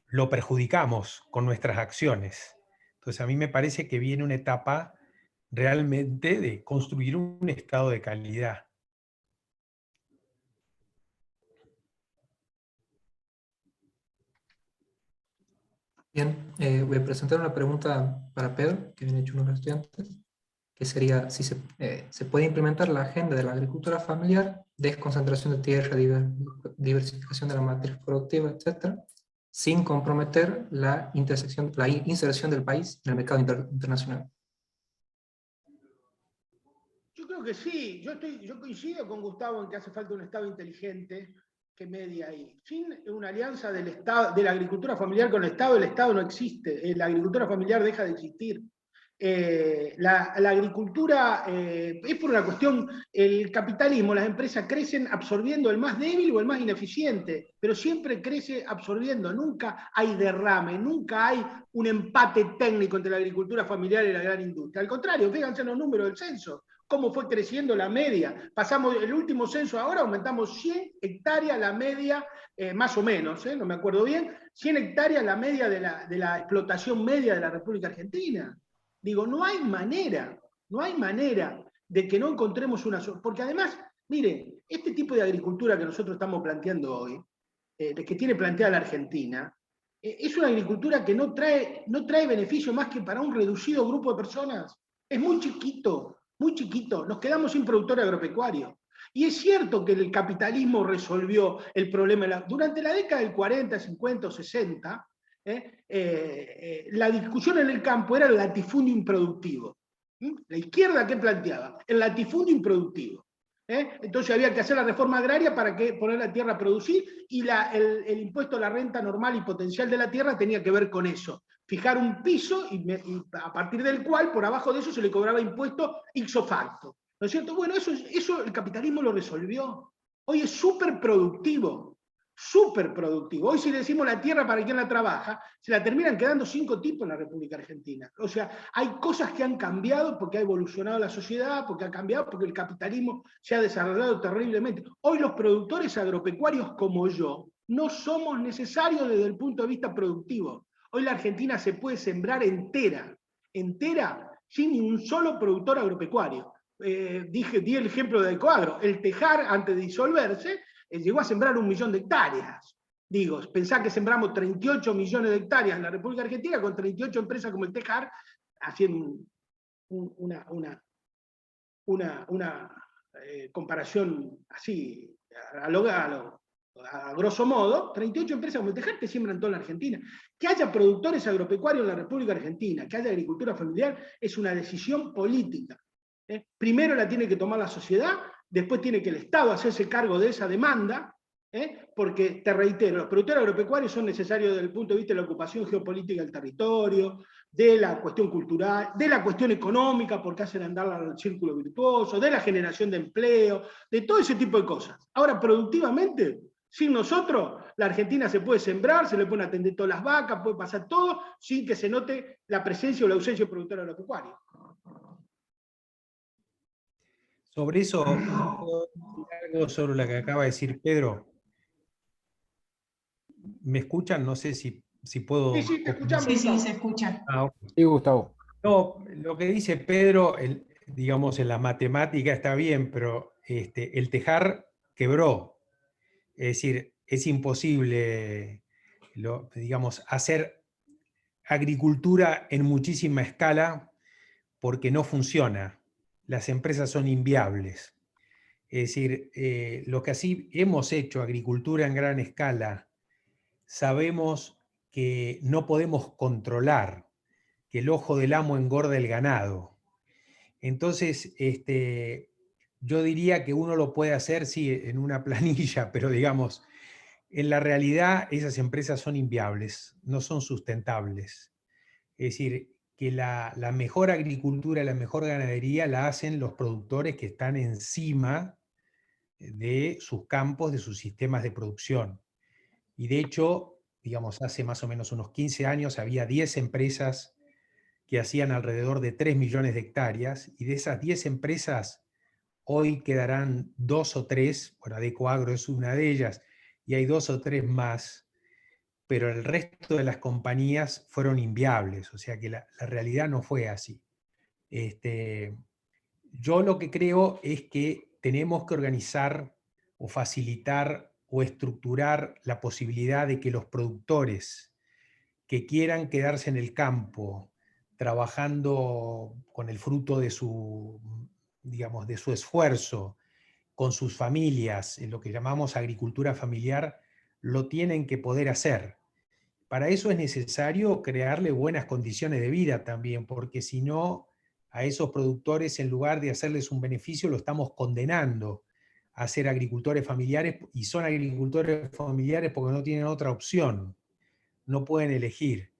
[SPEAKER 4] lo perjudicamos con nuestras acciones. Entonces a mí me parece que viene una etapa realmente de construir un Estado de calidad.
[SPEAKER 2] Bien, voy a presentar una pregunta para Pedro, que viene hecho uno de los estudiantes, que sería si se puede implementar la agenda de la agricultura familiar, desconcentración de tierra, diversificación de la matriz productiva, etcétera, sin comprometer la inserción del país en el mercado internacional.
[SPEAKER 5] Yo creo que sí, yo coincido con Gustavo en que hace falta un Estado inteligente que medie ahí. Sin una alianza del Estado, de la agricultura familiar con el Estado no existe, la agricultura familiar deja de existir. La agricultura es por una cuestión, el capitalismo, las empresas crecen absorbiendo el más débil o el más ineficiente, pero siempre crece absorbiendo, nunca hay derrame, nunca hay un empate técnico entre la agricultura familiar y la gran industria. Al contrario, fíjense en los números del censo, cómo fue creciendo la media. Pasamos el último censo ahora, aumentamos 100 hectáreas la media, más o menos, no me acuerdo bien, 100 hectáreas la media de la explotación media de la República Argentina. Digo, no hay manera de que no encontremos una... Porque además, mire, este tipo de agricultura que nosotros estamos planteando hoy, que tiene planteada la Argentina, es una agricultura que no trae beneficio más que para un reducido grupo de personas. Es muy chiquito, nos quedamos sin productor agropecuario. Y es cierto que el capitalismo resolvió el problema. Durante la década del 40, 50 o 60, la discusión en el campo era el latifundio improductivo. La izquierda, ¿qué planteaba? El latifundio improductivo. Entonces había que hacer la reforma agraria para poner la tierra a producir, y el impuesto a la renta normal y potencial de la tierra tenía que ver con eso. Fijar un piso y a partir del cual, por abajo de eso, se le cobraba impuesto ipso facto. ¿No es cierto? Bueno, eso el capitalismo lo resolvió. Hoy es súper productivo. Hoy si le decimos la tierra para quien la trabaja, se la terminan quedando 5 tipos en la República Argentina. O sea, hay cosas que han cambiado porque ha evolucionado la sociedad, porque ha cambiado, porque el capitalismo se ha desarrollado terriblemente. Hoy los productores agropecuarios como yo no somos necesarios desde el punto de vista productivo. Hoy la Argentina se puede sembrar entera, sin ni un solo productor agropecuario. Di el ejemplo de Ecoagro. El Tejar, antes de disolverse, llegó a sembrar 1 millón de hectáreas. Digo, pensá que sembramos 38 millones de hectáreas en la República Argentina con 38 empresas como el Tejar, haciendo una comparación así, a grosso modo, 38 empresas como el Tejar que siembran toda la Argentina. Que haya productores agropecuarios en la República Argentina, que haya agricultura familiar, es una decisión política. Primero la tiene que tomar la sociedad, después tiene que el Estado hacerse cargo de esa demanda, porque, te reitero, los productores agropecuarios son necesarios desde el punto de vista de la ocupación geopolítica del territorio, de la cuestión cultural, de la cuestión económica, porque hacen andar el círculo virtuoso, de la generación de empleo, de todo ese tipo de cosas. Ahora, productivamente, sin nosotros, la Argentina se puede sembrar, se le pueden atender todas las vacas, puede pasar todo, sin que se note la presencia o la ausencia de productor agropecuario.
[SPEAKER 4] Sobre eso, ¿puedo decir algo sobre lo que acaba de decir Pedro? ¿Me escuchan? No sé si puedo...
[SPEAKER 5] Sí, te escuchamos.
[SPEAKER 1] Sí, se escucha.
[SPEAKER 3] Sí, Gustavo.
[SPEAKER 4] No, lo que dice Pedro, digamos, en la matemática está bien, pero el Tejar quebró. Es decir, es imposible, digamos, hacer agricultura en muchísima escala porque no funciona. Las empresas son inviables. Es decir, lo que así hemos hecho, agricultura en gran escala, sabemos que no podemos controlar, que el ojo del amo engorda el ganado. Entonces, yo diría que uno lo puede hacer, sí, en una planilla, pero digamos, en la realidad esas empresas son inviables, no son sustentables. Es decir, que la mejor agricultura, la mejor ganadería la hacen los productores que están encima de sus campos, de sus sistemas de producción. Y de hecho, digamos, hace más o menos unos 15 años había 10 empresas que hacían alrededor de 3 millones de hectáreas, y de esas 10 empresas hoy quedarán 2 o 3, bueno, Adecoagro es una de ellas, y hay 2 o 3 más, pero el resto de las compañías fueron inviables, o sea que la realidad no fue así. Yo lo que creo es que tenemos que organizar o facilitar o estructurar la posibilidad de que los productores que quieran quedarse en el campo trabajando con el fruto de su, digamos, de su esfuerzo, con sus familias, en lo que llamamos agricultura familiar, lo tienen que poder hacer. Para eso es necesario crearle buenas condiciones de vida también, porque si no, a esos productores, en lugar de hacerles un beneficio, lo estamos condenando a ser agricultores familiares, y son agricultores familiares porque no tienen otra opción, no pueden elegir.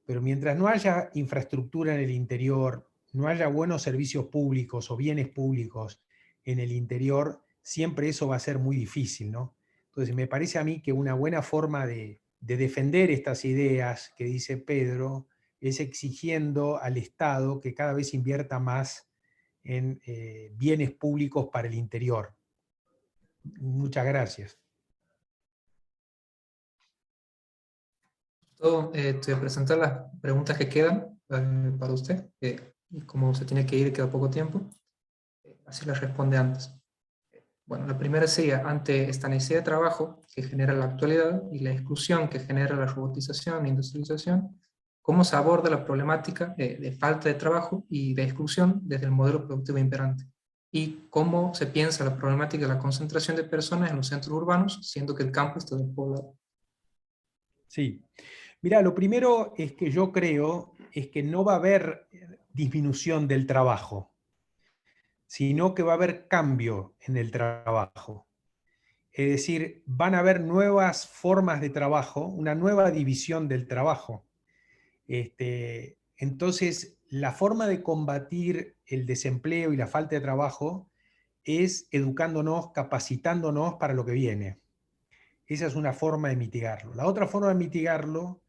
[SPEAKER 4] Pero mientras no haya infraestructura en el interior, no haya buenos servicios públicos o bienes públicos en el interior, siempre eso va a ser muy difícil, ¿no? Entonces me parece a mí que una buena forma de defender estas ideas que dice Pedro es exigiendo al Estado que cada vez invierta más en bienes públicos para el interior. Muchas gracias.
[SPEAKER 2] Te voy a presentar las preguntas que quedan para usted, y como se tiene que ir, queda poco tiempo, así las responde antes. Bueno, la primera sería, ante esta necesidad de trabajo que genera la actualidad y la exclusión que genera la robotización e industrialización, ¿cómo se aborda la problemática de falta de trabajo y de exclusión desde el modelo productivo imperante? ¿Y cómo se piensa la problemática de la concentración de personas en los centros urbanos, siendo que el campo está despoblado?
[SPEAKER 4] Sí. Mira, lo primero es que yo creo es que no va a haber disminución del trabajo, sino que va a haber cambio en el trabajo. Es decir, van a haber nuevas formas de trabajo, una nueva división del trabajo. Entonces, la forma de combatir el desempleo y la falta de trabajo es educándonos, capacitándonos para lo que viene. Esa es una forma de mitigarlo. La otra forma de mitigarlo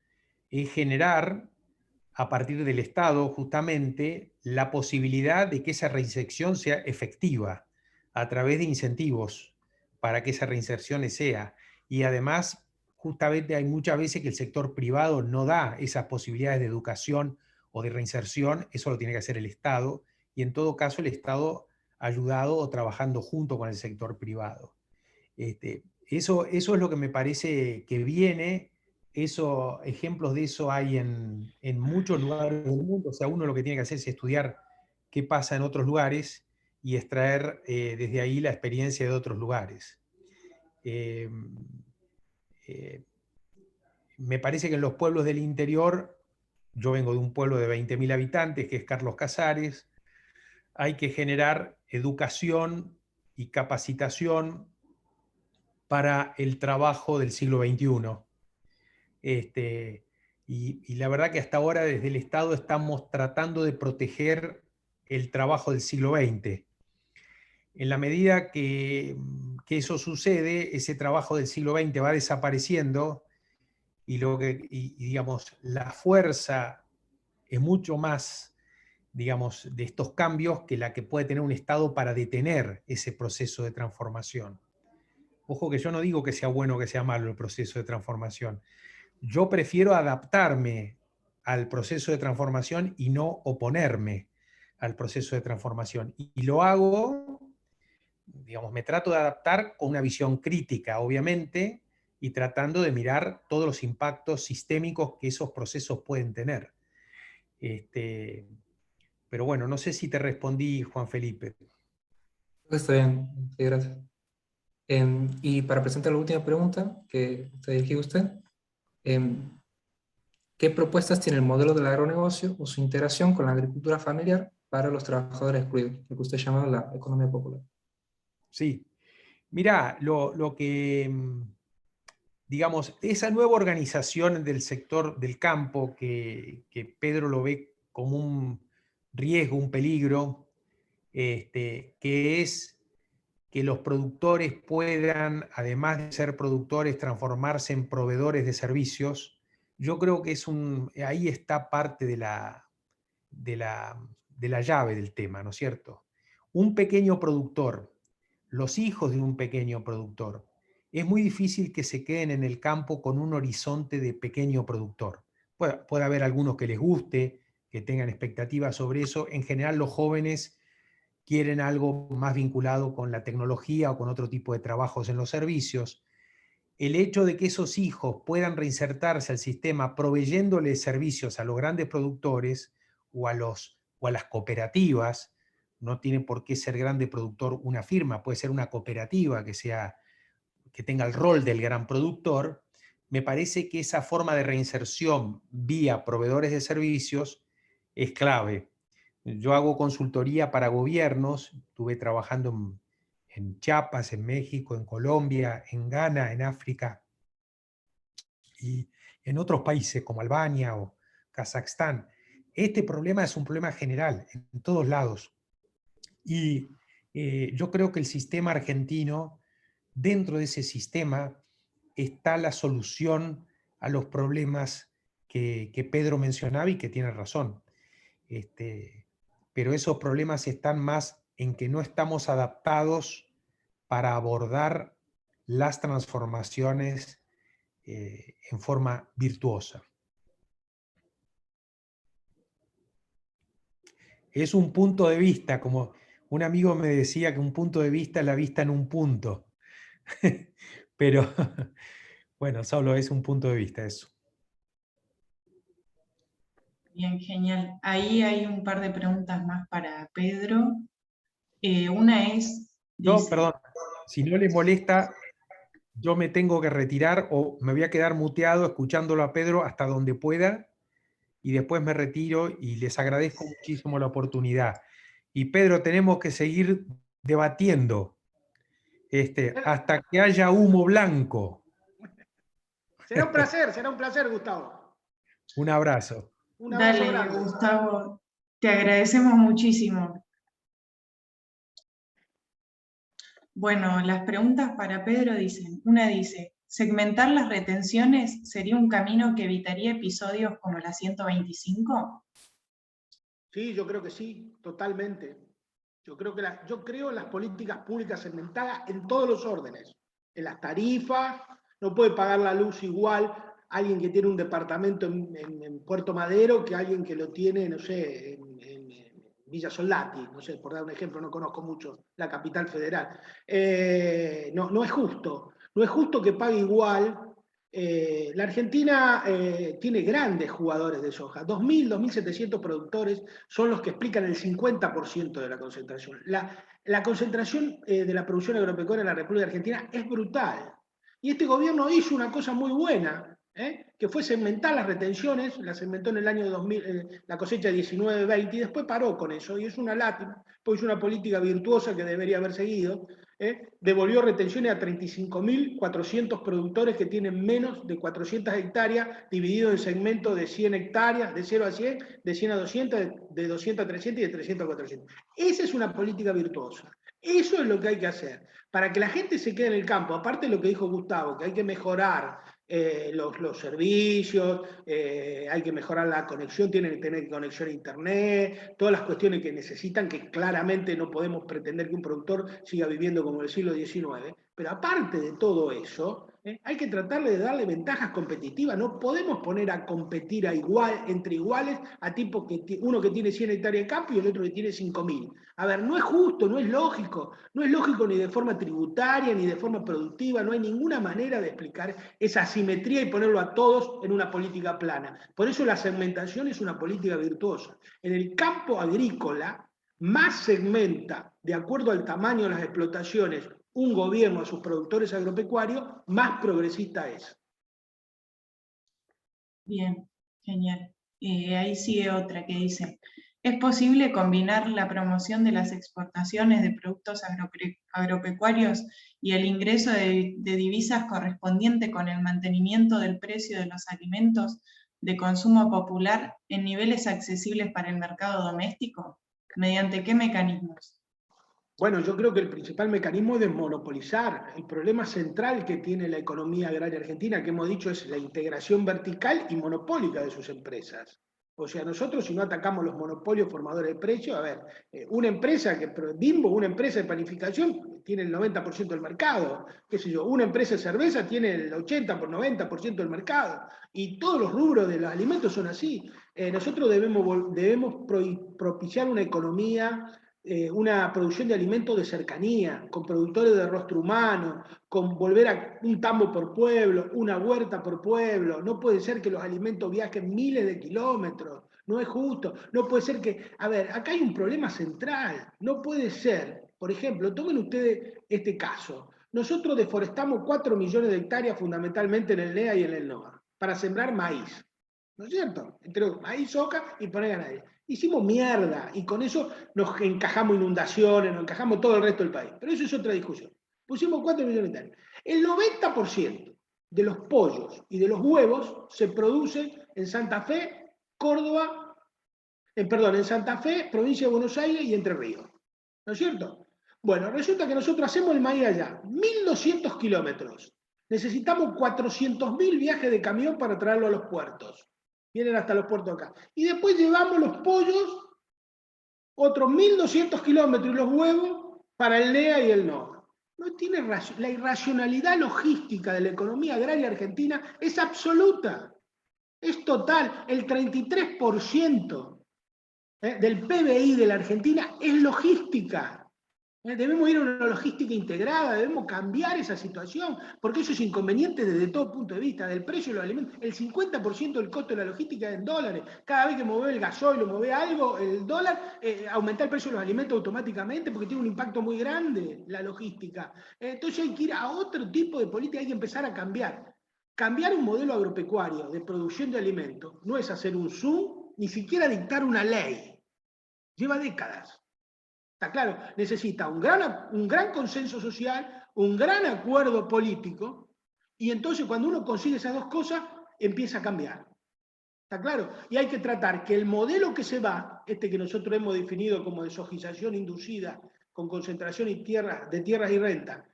[SPEAKER 4] es generar, a partir del Estado, justamente, la posibilidad de que esa reinserción sea efectiva a través de incentivos para que esa reinserción sea. Y además, justamente hay muchas veces que el sector privado no da esas posibilidades de educación o de reinserción, eso lo tiene que hacer el Estado, y en todo caso el Estado ayudado o trabajando junto con el sector privado. Eso es lo que me parece que viene. Ejemplos de eso hay en muchos lugares del mundo. O sea, uno lo que tiene que hacer es estudiar qué pasa en otros lugares y extraer desde ahí la experiencia de otros lugares. Eh, eh, Me parece que en los pueblos del interior, yo vengo de un pueblo de 20.000 habitantes, que es Carlos Casares, hay que generar educación y capacitación para el trabajo del siglo XXI. Y la verdad que hasta ahora desde el Estado estamos tratando de proteger el trabajo del siglo XX. En la medida que eso sucede, ese trabajo del siglo XX va desapareciendo y digamos, la fuerza es mucho más, digamos, de estos cambios que la que puede tener un Estado para detener ese proceso de transformación. Ojo que yo no digo que sea bueno o que sea malo el proceso de transformación. Yo prefiero adaptarme al proceso de transformación y no oponerme al proceso de transformación. Y lo hago, digamos, me trato de adaptar con una visión crítica, obviamente, y tratando de mirar todos los impactos sistémicos que esos procesos pueden tener. Pero bueno, no sé si te respondí, Juan Felipe.
[SPEAKER 2] Está bien, sí, gracias. Y para presentar la última pregunta que te dirigí a usted, ¿qué propuestas tiene el modelo del agronegocio o su integración con la agricultura familiar para los trabajadores excluidos, lo que usted llama la economía popular?
[SPEAKER 4] Sí. Mirá, lo que digamos, esa nueva organización del sector del campo que Pedro lo ve como un riesgo, un peligro, que es que los productores puedan, además de ser productores, transformarse en proveedores de servicios, yo creo que ahí está parte de la llave del tema, ¿no es cierto? Un pequeño productor, los hijos de un pequeño productor, es muy difícil que se queden en el campo con un horizonte de pequeño productor. Puede haber algunos que les guste, que tengan expectativas sobre eso. En general, los jóvenes quieren algo más vinculado con la tecnología o con otro tipo de trabajos en los servicios. El hecho de que esos hijos puedan reinsertarse al sistema proveyéndoles servicios a los grandes productores o a las cooperativas, no tiene por qué ser grande productor una firma, puede ser una cooperativa que tenga el rol del gran productor. Me parece que esa forma de reinserción vía proveedores de servicios es clave. Yo hago consultoría para gobiernos, estuve trabajando en Chiapas, en México, en Colombia, en Ghana, en África y en otros países como Albania o Kazajstán. Este problema es un problema general en todos lados. Y yo creo que el sistema argentino, dentro de ese sistema, está la solución a los problemas que Pedro mencionaba y que tiene razón. Pero esos problemas están más en que no estamos adaptados para abordar las transformaciones en forma virtuosa. Es un punto de vista, como un amigo me decía que un punto de vista es la vista en un punto. Pero bueno, solo es un punto de vista eso.
[SPEAKER 1] Bien, genial. Ahí hay un par de preguntas más para Pedro. Una es,
[SPEAKER 4] No,
[SPEAKER 1] dice,
[SPEAKER 4] perdón, si no le molesta, yo me tengo que retirar o me voy a quedar muteado escuchándolo a Pedro hasta donde pueda y después me retiro y les agradezco muchísimo la oportunidad. Y Pedro, tenemos que seguir debatiendo hasta que haya humo blanco.
[SPEAKER 5] Será un placer, Gustavo.
[SPEAKER 4] Un abrazo.
[SPEAKER 5] Un abrazo
[SPEAKER 1] dale,
[SPEAKER 5] grande.
[SPEAKER 1] Gustavo, te agradecemos muchísimo. Bueno, las preguntas para Pedro dicen, una dice, ¿segmentar las retenciones sería un camino que evitaría episodios como la 125?
[SPEAKER 5] Sí, yo creo que sí, totalmente. Yo creo en las políticas públicas segmentadas en todos los órdenes. En las tarifas, no puede pagar la luz igual alguien que tiene un departamento en Puerto Madero que alguien que lo tiene, no sé, en Villa Soldati, no sé, por dar un ejemplo, no conozco mucho la capital federal. No es justo. No es justo que pague igual. La Argentina tiene grandes jugadores de soja, 2.000, 2.700 productores son los que explican el 50% de la concentración. La concentración de la producción agropecuaria en la República Argentina es brutal. Y este gobierno hizo una cosa muy buena, que fue segmentar las retenciones, la segmentó en el año 2000, la cosecha 19-20, y después paró con eso, y es una lástima, pues es una política virtuosa que debería haber seguido. Devolvió retenciones a 35.400 productores que tienen menos de 400 hectáreas, dividido en segmentos de 100 hectáreas, de 0 a 100, de 100 a 200, de 200 a 300 y de 300 a 400. Esa es una política virtuosa. Eso es lo que hay que hacer. Para que la gente se quede en el campo, aparte de lo que dijo Gustavo, que hay que mejorar los servicios, hay que mejorar la conexión, tienen que tener conexión a internet, todas las cuestiones que necesitan, que claramente no podemos pretender que un productor siga viviendo como en el siglo XIX, pero aparte de todo eso, hay que tratar de darle ventajas competitivas, no podemos poner a competir entre iguales a uno que tiene 100 hectáreas de campo y el otro que tiene 5.000. A ver, no es justo, no es lógico ni de forma tributaria ni de forma productiva, no hay ninguna manera de explicar esa asimetría y ponerlo a todos en una política plana. Por eso la segmentación es una política virtuosa. En el campo agrícola, más segmenta, de acuerdo al tamaño de las explotaciones, un gobierno a sus productores agropecuarios, más progresista es.
[SPEAKER 1] Bien, genial. Ahí sigue otra que dice, ¿Es posible combinar la promoción de las exportaciones de productos agropecuarios y el ingreso de divisas correspondiente con el mantenimiento del precio de los alimentos de consumo popular en niveles accesibles para el mercado doméstico? ¿Mediante qué mecanismos?
[SPEAKER 5] Bueno, yo creo que el principal mecanismo es desmonopolizar. El problema central que tiene la economía agraria argentina, que hemos dicho, es la integración vertical y monopólica de sus empresas. O sea, nosotros si no atacamos los monopolios formadores de precios, a ver, una empresa Bimbo, una empresa de panificación, tiene el 90% del mercado. Qué sé yo, una empresa de cerveza tiene el 80-90% del mercado. Y todos los rubros de los alimentos son así. Nosotros debemos propiciar una economía, una producción de alimentos de cercanía, con productores de rostro humano, con volver a un tambo por pueblo, una huerta por pueblo. No puede ser que los alimentos viajen miles de kilómetros, no es justo. No puede ser que, a ver, acá hay un problema central. No puede ser, por ejemplo, tomen ustedes este caso. Nosotros deforestamos 4 millones de hectáreas fundamentalmente en el NEA y en el NOA, para sembrar maíz. ¿No es cierto? Entre maíz, soja y poner ganadera. Hicimos mierda y con eso nos encajamos inundaciones, nos encajamos todo el resto del país. Pero eso es otra discusión. Pusimos 4 millones de hectáreas. El 90% de los pollos y de los huevos se producen en Santa Fe, Córdoba, en Santa Fe, provincia de Buenos Aires y Entre Ríos. ¿No es cierto? Bueno, resulta que nosotros hacemos el maíz allá, 1.200 kilómetros. Necesitamos 400.000 viajes de camión para traerlo a los puertos. Vienen hasta los puertos acá. Y después llevamos los pollos, otros 1.200 kilómetros, y los huevos para el NEA y el NOA. No tiene la irracionalidad logística de la economía agraria argentina es absoluta. Es total. El 33% del PBI de la Argentina es logística. Debemos ir a una logística integrada, debemos cambiar esa situación, porque eso es inconveniente desde todo punto de vista, del precio de los alimentos. El 50% del costo de la logística es en dólares. Cada vez que mueve el gasoil o mueve algo, el dólar, aumenta el precio de los alimentos automáticamente porque tiene un impacto muy grande la logística. Entonces hay que ir a otro tipo de política, hay que empezar a cambiar. Cambiar un modelo agropecuario de producción de alimentos no es hacer un zoom, ni siquiera dictar una ley. Lleva décadas. Está claro, necesita un gran consenso social, un gran acuerdo político, y entonces cuando uno consigue esas dos cosas, empieza a cambiar. ¿Está claro? Y hay que tratar que el modelo que se va, este que nosotros hemos definido como desojización inducida, con concentración de tierras y renta,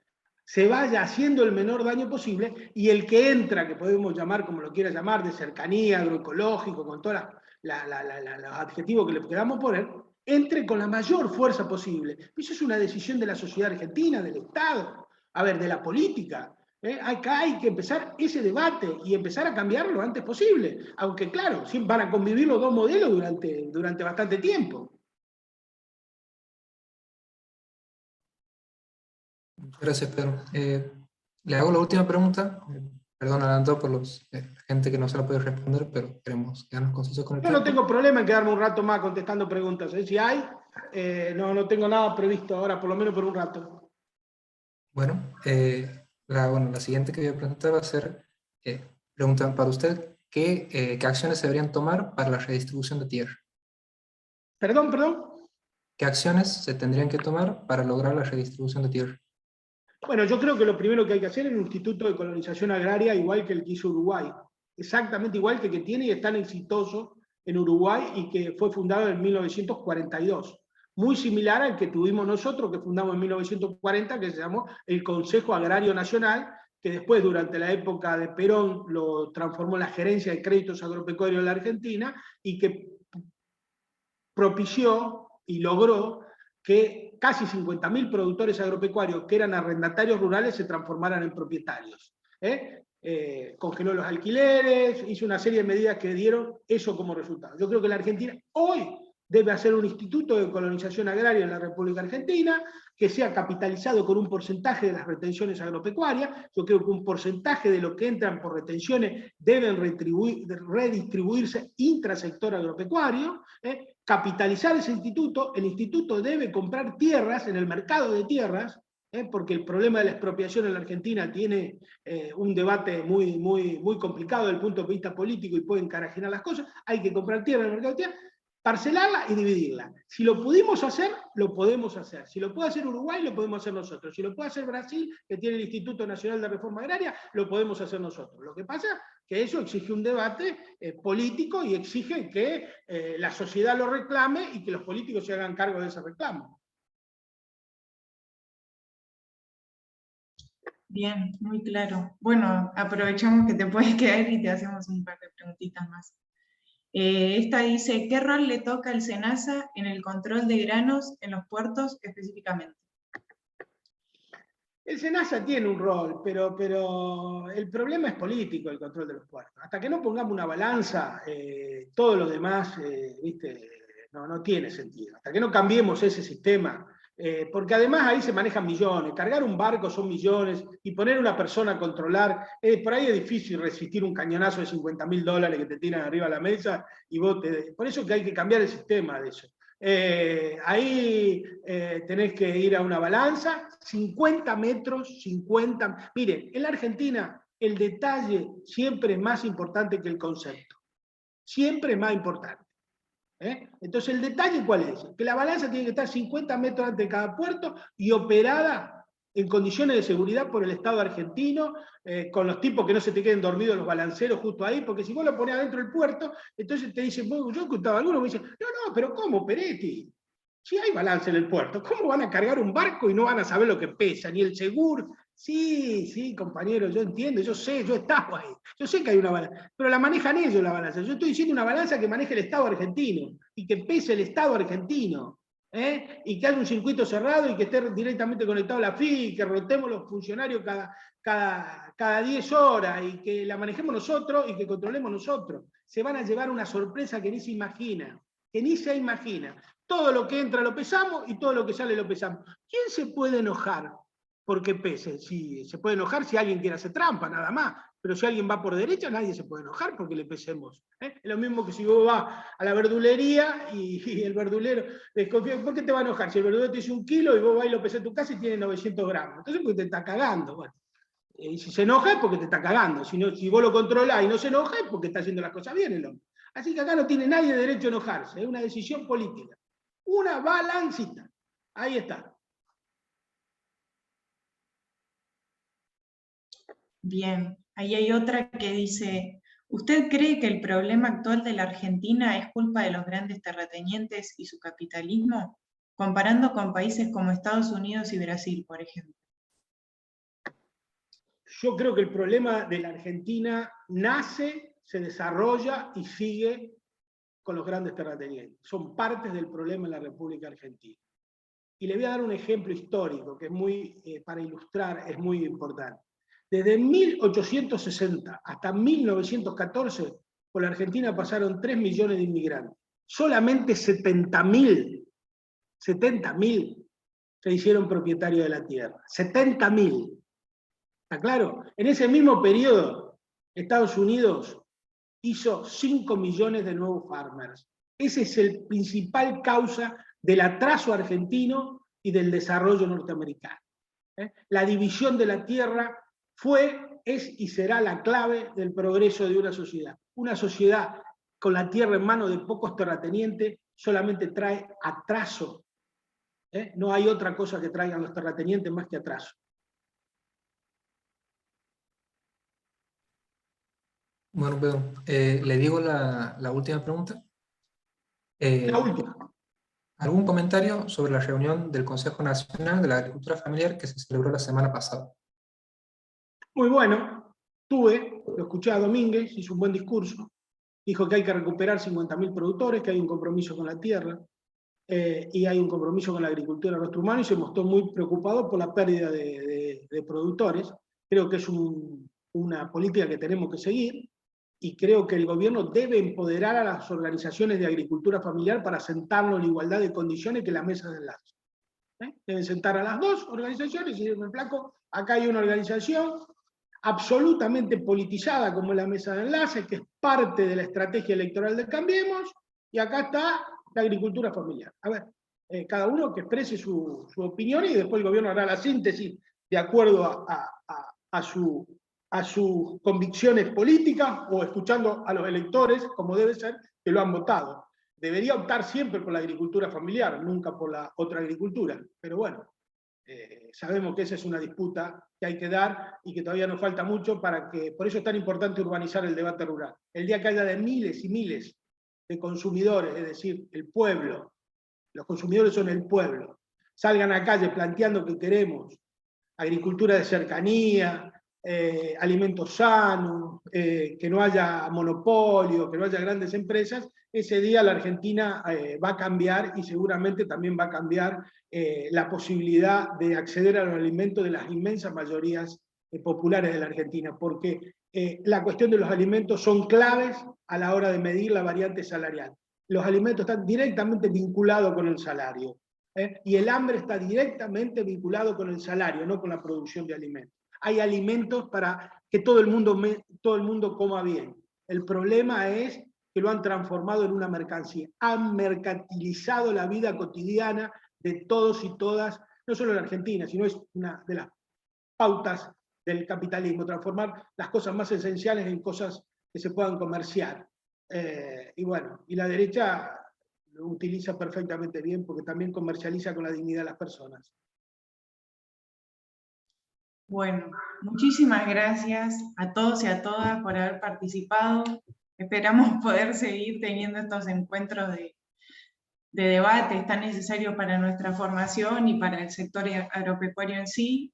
[SPEAKER 5] se vaya haciendo el menor daño posible, y el que entra, que podemos llamar como lo quiera llamar, de cercanía, agroecológico, con todos los adjetivos que le queramos poner, entre con la mayor fuerza posible. Eso es una decisión de la sociedad argentina, del Estado, a ver, de la política. Acá hay que empezar ese debate y empezar a cambiarlo lo antes posible. Aunque claro, van a convivir los dos modelos durante bastante tiempo.
[SPEAKER 2] Gracias, Pedro. Le hago la última pregunta. Perdón, adelantó por la gente que no se la puede responder, pero queremos quedarnos concisos con el tiempo.
[SPEAKER 5] Yo no tengo problema en quedarme un rato más contestando preguntas. Si hay, no tengo nada previsto ahora, por lo menos por un rato.
[SPEAKER 2] Bueno, la siguiente que voy a presentar va a ser, preguntan para usted, ¿qué acciones se deberían tomar para la redistribución de tierra?
[SPEAKER 5] ¿Perdón?
[SPEAKER 2] ¿Qué acciones se tendrían que tomar para lograr la redistribución de tierra?
[SPEAKER 5] Bueno, yo creo que lo primero que hay que hacer es un instituto de colonización agraria igual que el que hizo Uruguay. Exactamente igual que tiene y es tan exitoso en Uruguay y que fue fundado en 1942. Muy similar al que tuvimos nosotros, que fundamos en 1940, que se llamó el Consejo Agrario Nacional, que después, durante la época de Perón, lo transformó en la Gerencia de Créditos Agropecuarios de la Argentina y que propició y logró que casi 50.000 productores agropecuarios que eran arrendatarios rurales se transformaran en propietarios. Congeló los alquileres, hizo una serie de medidas que dieron eso como resultado. Yo creo que la Argentina hoy debe hacer un instituto de colonización agraria en la República Argentina, que sea capitalizado con un porcentaje de las retenciones agropecuarias. Yo creo que un porcentaje de lo que entran por retenciones deben redistribuirse intrasector agropecuario, capitalizar ese instituto. El instituto debe comprar tierras en el mercado de tierras, porque el problema de la expropiación en la Argentina tiene un debate muy complicado desde el punto de vista político y puede encarajinar las cosas. Hay que comprar tierra en el mercado de tierras. parcelarla y dividirla. Si lo pudimos hacer, lo podemos hacer. Si lo puede hacer Uruguay, lo podemos hacer nosotros. Si lo puede hacer Brasil, que tiene el Instituto Nacional de Reforma Agraria, lo podemos hacer nosotros. Lo que pasa es que eso exige un debate político y exige que la sociedad lo reclame y que los políticos se hagan cargo de ese reclamo.
[SPEAKER 1] Bien, muy claro. Bueno, aprovechamos que te puedes quedar y te hacemos un par de preguntitas más. Esta dice, ¿qué rol le toca al SENASA en el control de granos en los puertos específicamente?
[SPEAKER 5] El SENASA tiene un rol, pero el problema es político, el control de los puertos. Hasta que no pongamos una balanza, todo lo demás ¿viste? No tiene sentido. Hasta que no cambiemos ese sistema, porque además ahí se manejan millones. Cargar un barco son millones y poner una persona a controlar, por ahí es difícil resistir un cañonazo de $50.000 que te tiran arriba a la mesa y vos por eso que hay que cambiar el sistema de eso. Ahí tenés que ir a una balanza, 50 metros, 50... Miren, en la Argentina el detalle siempre es más importante que el concepto. Siempre es más importante. Entonces, ¿el detalle cuál es? Que la balanza tiene que estar 50 metros ante cada puerto y operada en condiciones de seguridad por el Estado argentino, con los tipos que no se te queden dormidos los balanceros justo ahí, porque si vos lo ponés adentro del puerto, entonces te dicen, bueno, yo he escuchado a algunos me dicen, no, pero ¿cómo, Peretti? Si hay balance en el puerto, ¿cómo van a cargar un barco y no van a saber lo que pesa, ni el seguro? Sí, compañero, yo entiendo, yo sé, yo he estado ahí, yo sé que hay una balanza, pero la manejan ellos la balanza. Yo estoy diciendo una balanza que maneje el Estado argentino, y que pese el Estado argentino, y que haya un circuito cerrado y que esté directamente conectado a la FI, y que rotemos los funcionarios cada 10 horas, y que la manejemos nosotros y que controlemos nosotros. Se van a llevar una sorpresa que ni se imagina, que ni se imagina. Todo lo que entra lo pesamos y todo lo que sale lo pesamos. ¿Quién se puede enojar porque pese? Si se puede enojar si alguien quiere hacer trampa, nada más. Pero si alguien va por derecha, nadie se puede enojar porque le pesemos. Es lo mismo que si vos vas a la verdulería y el verdulero desconfía. ¿Por qué te va a enojar? Si el verdulero te dice 1 kilo y vos vas y lo pesás en tu casa y tiene 900 gramos. Entonces porque te está cagando. Bueno, y si se enoja es porque te está cagando. Si vos lo controlás y no se enoja es porque está haciendo las cosas bien el hombre. Así que acá no tiene nadie derecho a enojarse. Es una decisión política. Una balancita. Ahí está.
[SPEAKER 1] Bien, ahí hay otra que dice, ¿usted cree que el problema actual de la Argentina es culpa de los grandes terratenientes y su capitalismo? Comparando con países como Estados Unidos y Brasil, por ejemplo.
[SPEAKER 5] Yo creo que el problema de la Argentina nace, se desarrolla y sigue con los grandes terratenientes. Son partes del problema en la República Argentina. Y le voy a dar un ejemplo histórico que es muy, para ilustrar, es muy importante. Desde 1860 hasta 1914, por la Argentina pasaron 3 millones de inmigrantes. Solamente 70.000 se hicieron propietarios de la tierra. 70.000. ¿Está claro? En ese mismo periodo, Estados Unidos hizo 5 millones de nuevos farmers. Ese es el principal causa del atraso argentino y del desarrollo norteamericano. La división de la tierra fue, es y será la clave del progreso de una sociedad. Una sociedad con la tierra en manos de pocos terratenientes solamente trae atraso. No hay otra cosa que traigan los terratenientes más que atraso.
[SPEAKER 2] Bueno, Pedro, le digo la última pregunta.
[SPEAKER 5] La última.
[SPEAKER 2] ¿Algún comentario sobre la reunión del Consejo Nacional de la Agricultura Familiar que se celebró la semana pasada?
[SPEAKER 5] Muy bueno. Lo escuché a Domínguez, hizo un buen discurso. Dijo que hay que recuperar 50.000 productores, que hay un compromiso con la tierra, y hay un compromiso con la agricultura de nuestro humano, y se mostró muy preocupado por la pérdida de productores. Creo que es una política que tenemos que seguir, y creo que el gobierno debe empoderar a las organizaciones de agricultura familiar para sentarnos en igualdad de condiciones que la mesa de enlace. Deben sentar a las dos organizaciones y decirme, flaco, acá hay una organización absolutamente politizada como es la mesa de enlace, que es parte de la estrategia electoral de Cambiemos, y acá está la agricultura familiar. A ver, cada uno que exprese su opinión y después el gobierno hará la síntesis de acuerdo a sus convicciones políticas o escuchando a los electores, como debe ser, que lo han votado. debería optar siempre por la agricultura familiar, nunca por la otra agricultura. Pero bueno, sabemos que esa es una disputa que hay que dar y que todavía nos falta mucho para que, por eso es tan importante urbanizar el debate rural. El día que haya de miles y miles de consumidores, es decir, el pueblo, los consumidores son el pueblo, salgan a calle planteando que queremos agricultura de cercanía, alimentos sanos, que no haya monopolio, que no haya grandes empresas, ese día la Argentina va a cambiar y seguramente también va a cambiar la posibilidad de acceder a los alimentos de las inmensas mayorías populares de la Argentina, porque la cuestión de los alimentos son claves a la hora de medir la variante salarial. Los alimentos están directamente vinculados con el salario. Y el hambre está directamente vinculado con el salario, no con la producción de alimentos. Hay alimentos para que todo el mundo coma bien. El problema es que lo han transformado en una mercancía. Han mercantilizado la vida cotidiana de todos y todas, no solo en Argentina, sino es una de las pautas del capitalismo, transformar las cosas más esenciales en cosas que se puedan comerciar. Y bueno, y la derecha lo utiliza perfectamente bien porque también comercializa con la dignidad de las personas.
[SPEAKER 1] Bueno, muchísimas gracias a todos y a todas por haber participado. Esperamos poder seguir teniendo estos encuentros de debate tan necesarios para nuestra formación y para el sector agropecuario en sí.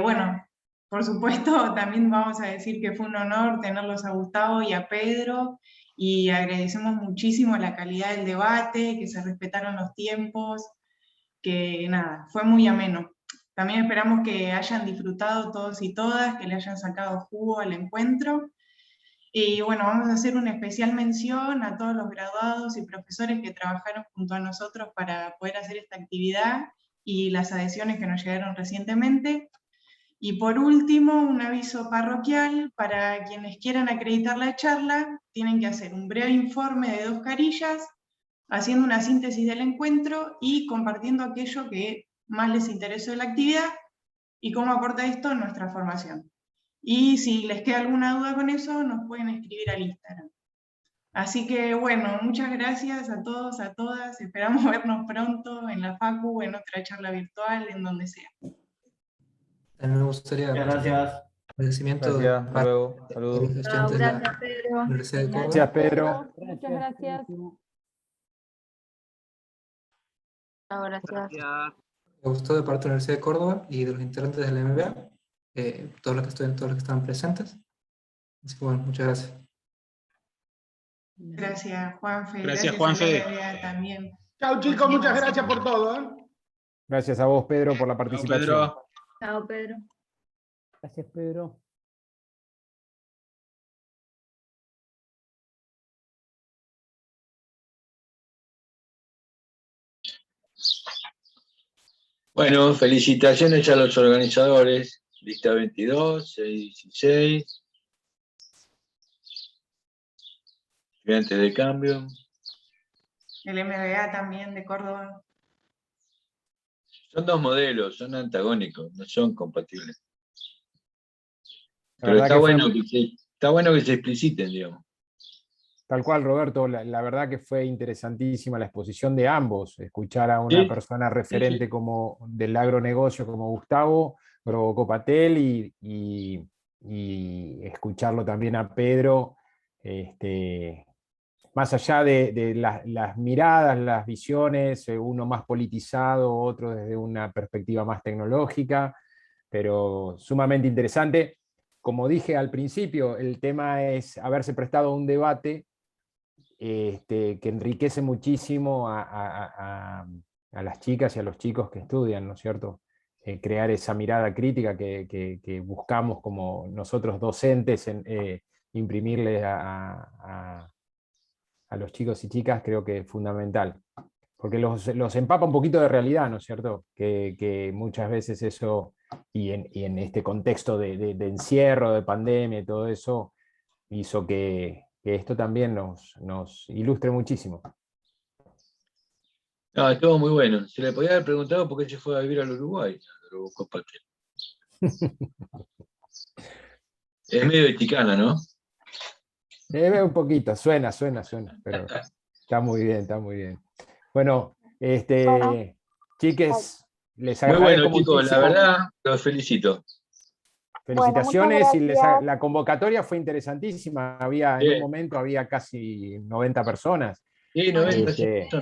[SPEAKER 1] Bueno, por supuesto, también vamos a decir que fue un honor tenerlos a Gustavo y a Pedro, y agradecemos muchísimo la calidad del debate, que se respetaron los tiempos, que nada, fue muy ameno. También esperamos que hayan disfrutado todos y todas, que le hayan sacado jugo al encuentro. Y bueno, vamos a hacer una especial mención a todos los graduados y profesores que trabajaron junto a nosotros para poder hacer esta actividad y las adhesiones que nos llegaron recientemente. Y por último, un aviso parroquial: para quienes quieran acreditar la charla, tienen que hacer un breve informe de 2 carillas, haciendo una síntesis del encuentro y compartiendo aquello que más les interesó de la actividad y cómo aporta esto en nuestra formación. Y si les queda alguna duda con eso, nos pueden escribir al Instagram. Así que bueno, muchas gracias a todos, a todas. Esperamos vernos pronto en la Facu, en otra charla virtual, en donde sea.
[SPEAKER 2] También me gustaría
[SPEAKER 6] Gracias.
[SPEAKER 2] agradecimiento
[SPEAKER 7] Gracias, hasta luego.
[SPEAKER 2] de
[SPEAKER 7] Saludos.
[SPEAKER 2] los estudiantes de la
[SPEAKER 8] Gracias, Pedro.
[SPEAKER 2] Universidad de Córdoba.
[SPEAKER 3] Gracias, Pedro.
[SPEAKER 8] Muchas gracias.
[SPEAKER 6] Gracias.
[SPEAKER 2] Me gustó de parte de la Universidad de Córdoba y de los integrantes de la MBA, todos los que estaban presentes. Así que bueno, muchas gracias.
[SPEAKER 1] Gracias, Juanfe.
[SPEAKER 9] Gracias,
[SPEAKER 1] a
[SPEAKER 9] Juanfe.
[SPEAKER 1] la MBA también.
[SPEAKER 5] Chao chicos, muchas gracias por todo.
[SPEAKER 3] Gracias a vos, Pedro, por la participación.
[SPEAKER 9] Pedro.
[SPEAKER 8] Chao, Pedro.
[SPEAKER 10] Gracias, Pedro.
[SPEAKER 6] Bueno, felicitaciones a los organizadores. Lista 22, 616. Estudiantes de cambio.
[SPEAKER 1] El MBA también de Córdoba.
[SPEAKER 6] Son 2 modelos, son antagónicos, no son compatibles.
[SPEAKER 3] La
[SPEAKER 6] Pero
[SPEAKER 3] verdad
[SPEAKER 6] está
[SPEAKER 3] que
[SPEAKER 6] bueno,
[SPEAKER 3] fue-
[SPEAKER 6] está bueno que se expliciten, digamos.
[SPEAKER 3] Tal cual, Roberto, la verdad que fue interesantísima la exposición de ambos. Escuchar a una
[SPEAKER 6] Sí,
[SPEAKER 3] persona referente como del agronegocio como Gustavo, provocó Patel, y escucharlo también a Pedro, más allá de las miradas, las visiones, uno más politizado, otro desde una perspectiva más tecnológica, pero sumamente interesante. Como dije al principio, el tema es haberse prestado a un debate que enriquece muchísimo a las chicas y a los chicos que estudian, ¿no es cierto? Crear esa mirada crítica que buscamos como nosotros docentes, imprimirles a los chicos y chicas, creo que es fundamental. Porque los empapa un poquito de realidad, ¿no es cierto? Que muchas veces eso, y en este contexto de encierro, de pandemia y todo eso, hizo que esto también nos ilustre muchísimo.
[SPEAKER 6] No, estuvo muy bueno. Se le podía haber preguntado por qué se fue a vivir al Uruguay. Lo buscó Patel. Es medio de chicana, ¿no?
[SPEAKER 3] Un poquito, suena, pero Está muy bien, está muy bien. Bueno,
[SPEAKER 7] Bueno.
[SPEAKER 3] chiques, les
[SPEAKER 6] Muy
[SPEAKER 3] agradezco
[SPEAKER 6] bueno, chicos, la
[SPEAKER 3] muchísimo.
[SPEAKER 6] verdad, los felicito.
[SPEAKER 3] Felicitaciones,
[SPEAKER 7] muchas
[SPEAKER 3] y
[SPEAKER 7] gracias.
[SPEAKER 3] la convocatoria fue interesantísima. En un
[SPEAKER 6] Bien.
[SPEAKER 3] momento había casi 90 personas.
[SPEAKER 6] Sí, 90,
[SPEAKER 3] Este,
[SPEAKER 1] Yo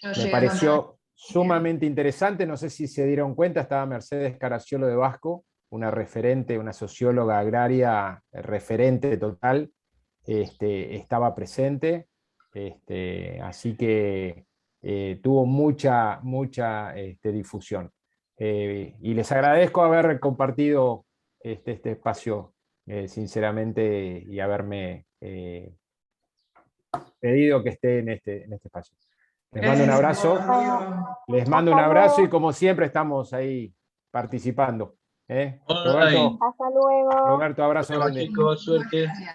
[SPEAKER 3] Me
[SPEAKER 1] llegué a
[SPEAKER 3] pareció sumamente interesante. No sé si se dieron cuenta, estaba Mercedes Caracciolo de Vasco, una referente, una socióloga agraria, referente total, estaba presente. Así que tuvo mucha difusión. Y les agradezco haber compartido este espacio, sinceramente, y haberme pedido que esté en este espacio. Les mando un
[SPEAKER 1] Gracias a
[SPEAKER 3] abrazo.
[SPEAKER 1] vos, Rodrigo.
[SPEAKER 3] Les mando un
[SPEAKER 7] Hasta
[SPEAKER 3] abrazo y
[SPEAKER 7] luego.
[SPEAKER 3] como siempre estamos ahí participando.
[SPEAKER 6] Online.
[SPEAKER 7] Hasta luego.
[SPEAKER 3] Roberto, abrazo
[SPEAKER 6] Nos vemos,
[SPEAKER 3] grande.
[SPEAKER 6] chicos, suerte.
[SPEAKER 1] Gracias.